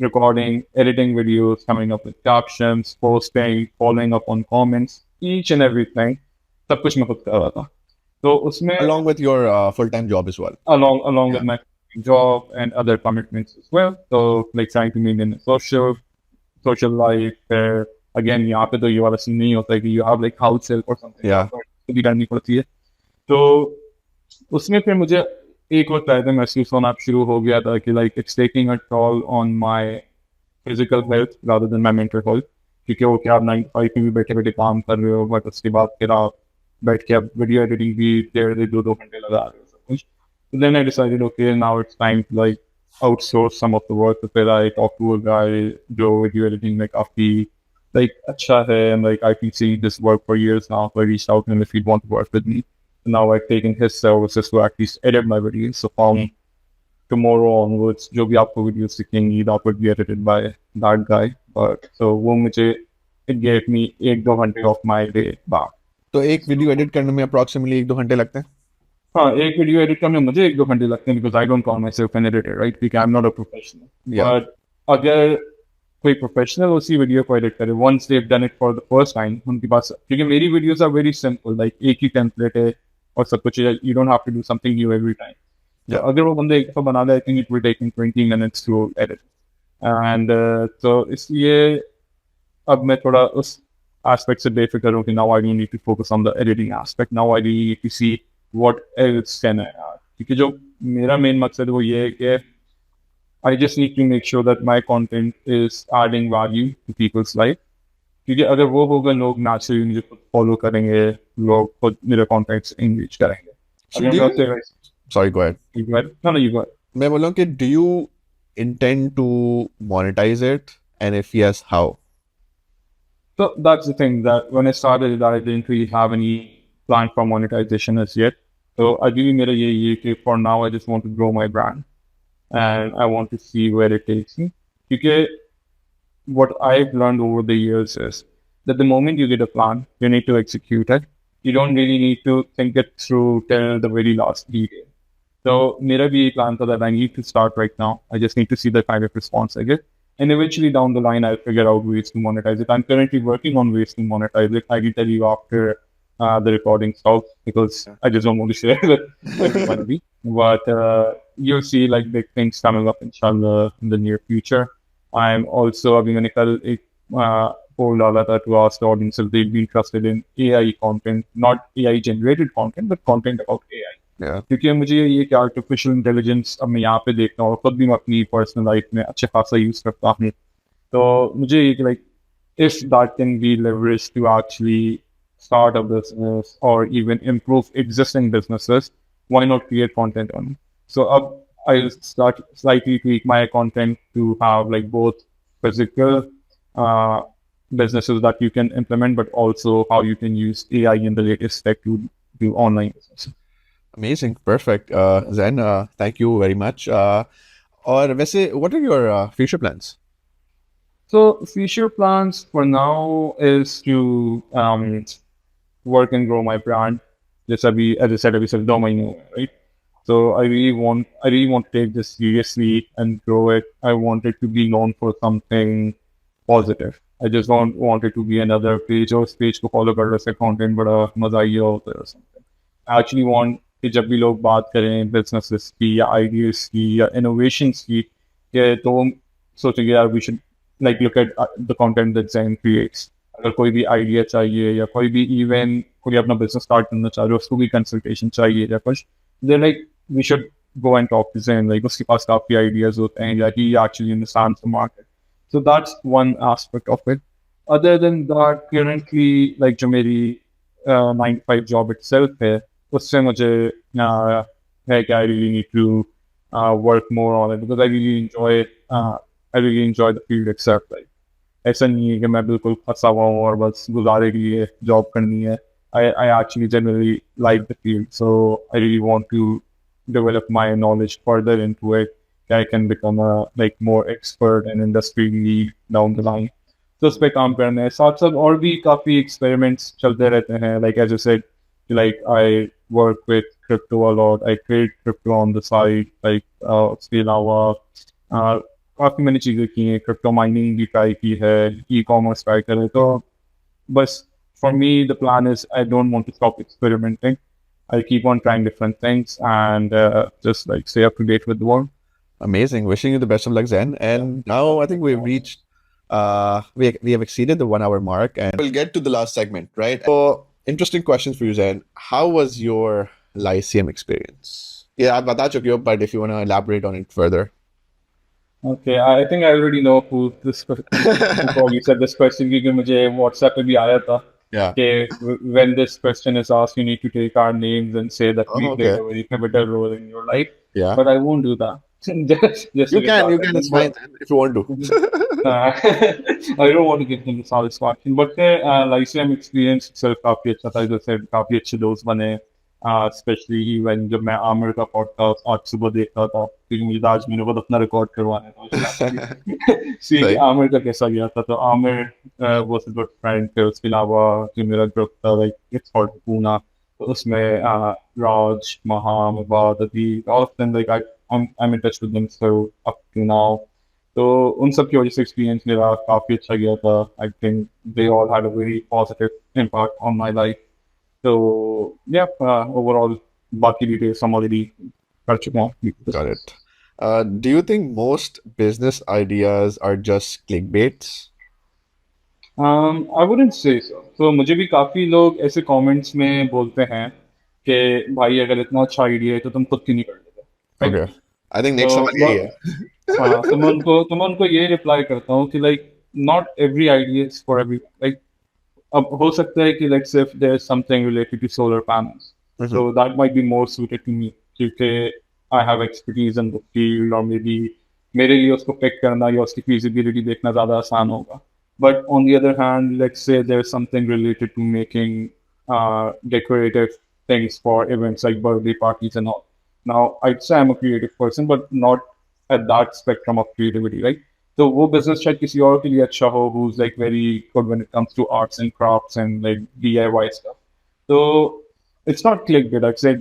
recording, editing videos, coming up with captions, posting, following up on comments, each and everything, सब कुछ मैं खुद कर रहा था. तो उसमें Along with your full-time job as well. along Yeah. with my job and other commitments as well. So like trying to maintain a social life where again यहाँ पे तो ये वाला सीन नहीं होता है कि you have like house help or something. Yeah. तो भी करनी पड़ती है. तो उसमें फिर मुझे एक और पहले महसूस होना शुरू हो गया था कि like it's taking a toll on my physical health rather than my mental health. क्योंकि वो क्या आप 9 to 5 में भी बैठे बैठे काम कर रहे हो बट उसके बाद फिर आप बैठ के आप वीडियो एडिटिंग भी डेढ़ 2 घंटे लगा रहे हो सब कुछ. So then I decided, okay, now it's time to like outsource some of the work. So then I talked to a guy, जो video editing में काफी like अच्छा है, and like I can see this work for years now. So I reached out to him if he'd want to work with me. So now I've taken his services to at least edit my videos. So from tomorrow onwards, जो भी आपको videos दिखेंगी, that would be edited by that guy. But so वो मुझे it gave me 1-2 घंटे of my day back. तो एक video edit करने में अप्रोक्सीमेटली 1-2 घंटे लगते हैं. हाँ, एक वीडियो एडिट करने में मुझे 1-2 घंटे लगते हैं because I don't call myself an editor, right? Because I'm not a professional. Yeah. But अगर कोई प्रोफेशनल उसी वीडियो को एडिट करे, once they've done it for the first time, उनके पास क्योंकि मेरी videos are very simple, like एक ही template है और सब कुछ है, you don't have to do something new every time. Yeah. अगर वो बंदे एक दफा बना दे, I think it will take him 20 minutes to edit. And so इसलिए अब मैं थोड़ा उस aspect से बेफिक्र हूँ कि now I don't need to focus on the editing aspect. Now I really need to see what else can I add. क्योंकि जो मेरा मेन मकसद वो ये है कि I just need to make sure that my content is adding value to people's life. क्योंकि अगर वो होगा लोग naturally मुझे खुद follow करेंगे, लोग खुद मेरे contents engage करेंगे. So अगर do मैं you- उससे Sorry, go ahead. you go ahead. No, you go ahead. मैं बोल रहा हूँ कि do you intend to monetize it, and if yes, how? So that's the thing that when I started, I didn't really have any plan for monetization as yet. So ideally, मेरा ये कि for now, I just want to grow my brand and I want to see where it takes me. Because what I've learned over the years is that the moment you get a plan, you need to execute it. You don't really need to think it through till the very last detail. So मेरा भी plan था that I need to start right now. I just need to see the kind of response I get. And eventually down the line, I'll figure out ways to monetize it. I'm currently working on ways to monetize it. I can tell you after the recording stops because I just don't want to share with everybody. But you'll see like big things coming up inshallah in the near future. I'm also having a poll to ask the audience if they'd be interested in AI content, not AI generated content, but content about AI. Yeah. क्योंकि मुझे ये कि artificial intelligence अब मैं यहाँ पे देखता हूँ, खुद भी मैं अपनी पर्सनल लाइफ में अच्छे खासा यूज करता हूँ. तो मुझे ये कि like if that can be leveraged to actually start a business or even improve existing businesses, why not create content on it? So I'll start slightly tweak my content to have like both physical businesses that you can implement, but also how you can use AI in the latest tech to do online business. Amazing, perfect. Zen, thank you very much. और वैसे, what are your future plans? So future plans for now is to work and grow my brand. Just as I said, right? So I really want to take this seriously and grow it. I want it to be known for something positive. I just don't want it to be another page to follow कर content बड़ा मजा ही होता है or something. I actually want कि जब भी लोग बात करें businesses की या ideas की या innovations की, कि तो सोचेंगे यार we should like look at the content that Zen creates. अगर कोई भी idea चाहिए या कोई भी even कोई अपना business start करना चाह रहे हो, उसको भी consultation चाहिए या कुछ, they're like we should go and talk to Zen. Like उसके पास काफी ideas होते हैं या he actually understands the market. So that's one aspect of it. Other than that, currently like जो मेरी 9 to 5 job itself है, उससे मुझे है कि I really need to work more on it because I really enjoy the field itself. Like ऐसा नहीं है कि मैं बिल्कुल फंसा हुआ हूँ और बस गुजारे के लिए जॉब करनी है. I actually generally like the field, so I really want to develop my knowledge further into it. I can become a like more expert and industry lead down the line. So उस पे काम करना है. साथ साथ और भी काफी experiments चलते रहते हैं. Like as I said, like I work with crypto a lot. I trade crypto on the side, like उसके अलावा काफी मैंने चीजें की हैं, crypto mining भी try की है, e-commerce try करे तो बस for me the plan is I don't want to stop experimenting. I keep on trying different things and just like stay up to date with the world. Amazing. Wishing you the best of luck, Zen. And now I think we've reached, we have exceeded the 1 hour mark, and we'll get to the last segment, right? So, interesting questions for you, Zen. How was your Lyceum experience? Yeah, I've got you, but if you want to elaborate on it further. Okay, I think I already know who this who probably said this question क्योंकि मुझे WhatsApp पे भी आया था Yeah. कि when this question is asked, you need to take our names and say that we Oh, played okay. a very pivotal role in your life. Yeah. But I won't do that. just You to get can, that you out can. there. It's fine if you want to. I don't want to give them the satisfaction. But Lyceum experience itself काफी अच्छा था. As I said, काफी अच्छे दोस्त बने. Especially when जब मैं आमिर का पॉडकास्ट आज सुबह देखता था क्योंकि मुझे आज मैंने खुद अपना रिकॉर्ड करवाना था सी कि सही. आमिर का कैसा गया था तो आमिर वो गुड फ्रेंड थे उसके अलावा जो मेरा ग्रुप था लाइक इट्स कॉल्ड पूना तो उसमें राज महा मुबाद अदी all of them like I'm in touch with them so up to now तो उन सब की वजह से एक्सपीरियंस मेरा काफ़ी अच्छा गया था I think they all had a very positive impact on my life तो yeah overall बाकी डिटेल्स हम ऑलरेडी कर चुके हैं Got it. Do you think most business ideas are just clickbaits? I wouldn't say so. So मुझे भी काफ़ी लोग ऐसे कमेंट्स में बोलते हैं कि भाई अगर इतना अच्छा आइडिया है तो तुम खुद क्यों नहीं कर लेते right Okay. I think next तो सवाल यही है. हाँ तो मैं उनको ये रिप्लाई करता हूँ कि like not every idea is for every like अब हो सकता है कि लाइक सिर्फ there is something related to solar panels Mhm. so that might be more suited to me क्योंकि I have expertise in the field or maybe मेरे लिए उसको पिक करना या उसकी feasibility देखना ज़्यादा आसान होगा but on the other hand let's say there's something related to making decorative things for events like birthday parties and all now I'd say I'm a creative person but not at that spectrum of creativity right तो वो business शायद किसी और के लिए अच्छा हो who's like very good when it comes to arts and crafts and like DIY stuff so it's not clickbait. I'd say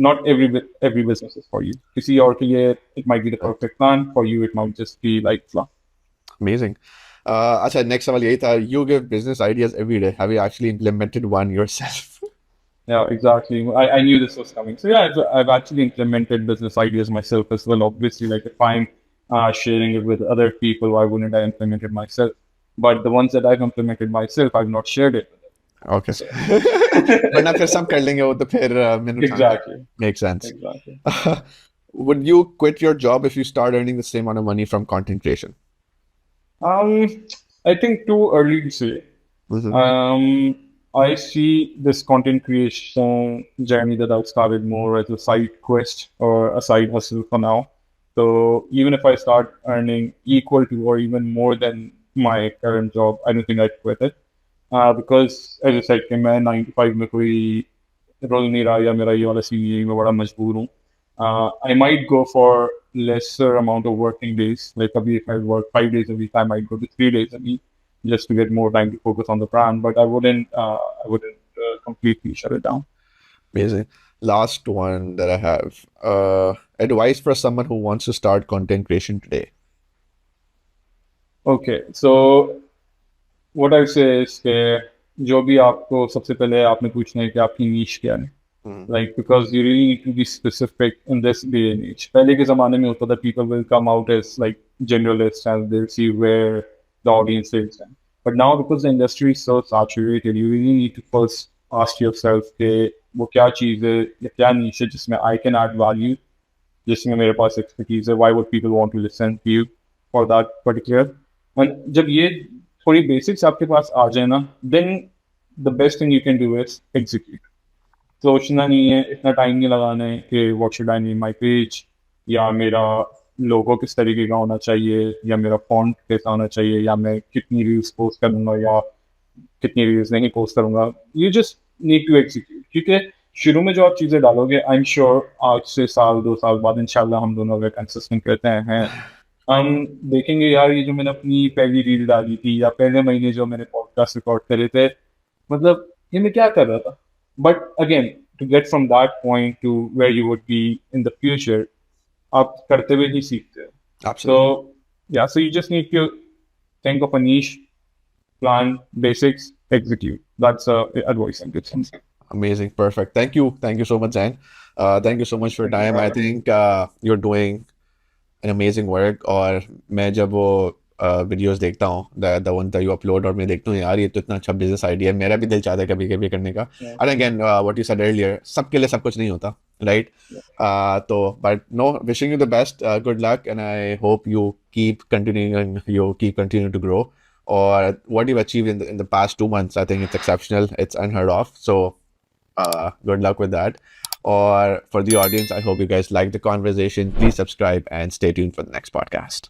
not every business is for you. किसी और के लिए it might be the perfect plan. For you, it might just be like fluff. Amazing. अच्छा, next सवाल यही था. You give business ideas every day. Have you actually implemented one yourself? Yeah, exactly. I knew this was coming. So yeah, I've actually implemented business ideas myself as well. Obviously, like if I'm sharing it with other people, why wouldn't I implement it myself? But the ones that I've implemented myself, I've not shared it with them. Okay. वरना फिर सब कर लेंगे वो तो फिर मैंने उठाना. Exactly. Makes sense. Exactly. Would you quit your job if you start earning the same amount of money from content creation? I think too early to say. Mhm. I see this content creation journey that I've started more as a side quest or a side hustle for now. So even if I start earning equal to or even more than my current job, I don't think I'd quit it. Because as I said, कि मैं 9 to 5 में कोई role नहीं रहा या मेरा ये वाला सीन में बड़ा मजबूर हूँ. I might go for lesser amount of working days. Like if I work 5 days a week, I might go to 3 days a week just to get more time to focus on the brand. But I wouldn't completely shut it down. Amazing. Last one that I have. Advice for someone who wants to start content creation today. Okay, so what I say is कि जो भी आपको सबसे पहले आपने पूछना है कि आपकी नीश क्या है like because you really need to be specific in this day and age. पहले के ज़माने में होता था people will come out as like generalists and they'll see where the audience is. But now because the industry is so saturated, you really need to first ask yourself कि वो क्या चीज़ है या क्या niche है जिसमें I can add value, जिसमें मेरे पास expertise है. Why would people want to listen to you for that particular? And जब ये थोड़ी basics आपके पास आ जाए ना, then the best thing you can do is execute. सोचना नहीं है इतना टाइम नहीं लगाना है कि what should I name my page या मेरा लोगो किस तरीके का होना चाहिए या मेरा फॉन्ट कैसा होना चाहिए या मैं कितनी रील्स पोस्ट करूँगा या कितनी रील्स नहीं पोस्ट करूँगा you just need to execute क्योंकि शुरू में जो आप चीज़ें डालोगे आई एम श्योर आज से साल 2 साल बाद इंशाल्लाह हम दोनों अगर कंसिस्टेंट रहते हैं हम देखेंगे यार ये जो मैंने अपनी पहली रील डाली थी या पहले महीने जो मैंने पॉडकास्ट रिकॉर्ड करे थे मतलब ये मैं क्या कर रहा था But again, to get from that point to where you would be in the future, आप करते हुए ही सीखते हो. Absolutely. So yeah, so you just need to think of a niche, plan basics, execute. That's advice I give. Amazing. Perfect. Thank you so much, Zain. Thank you so much for your time. I think you're doing an amazing work. और मैं जब वो videos देखता हूँ the one that you upload और मैं देखता हूँ यार ये तो इतना अच्छा बिजनेस आइडिया है, मेरा भी दिल चाहता है कभी कभी करने का. And again, what you said earlier, सबके लिए सब कुछ नहीं होता, right? तो but no, wishing you the best, good luck, and I hope you keep continuing to grow. Or what you've achieved in the past 2 months, I think it's exceptional. It's unheard of. So good luck with that. Or for the audience, I hope you guys like the conversation. Please subscribe and stay tuned for the next podcast.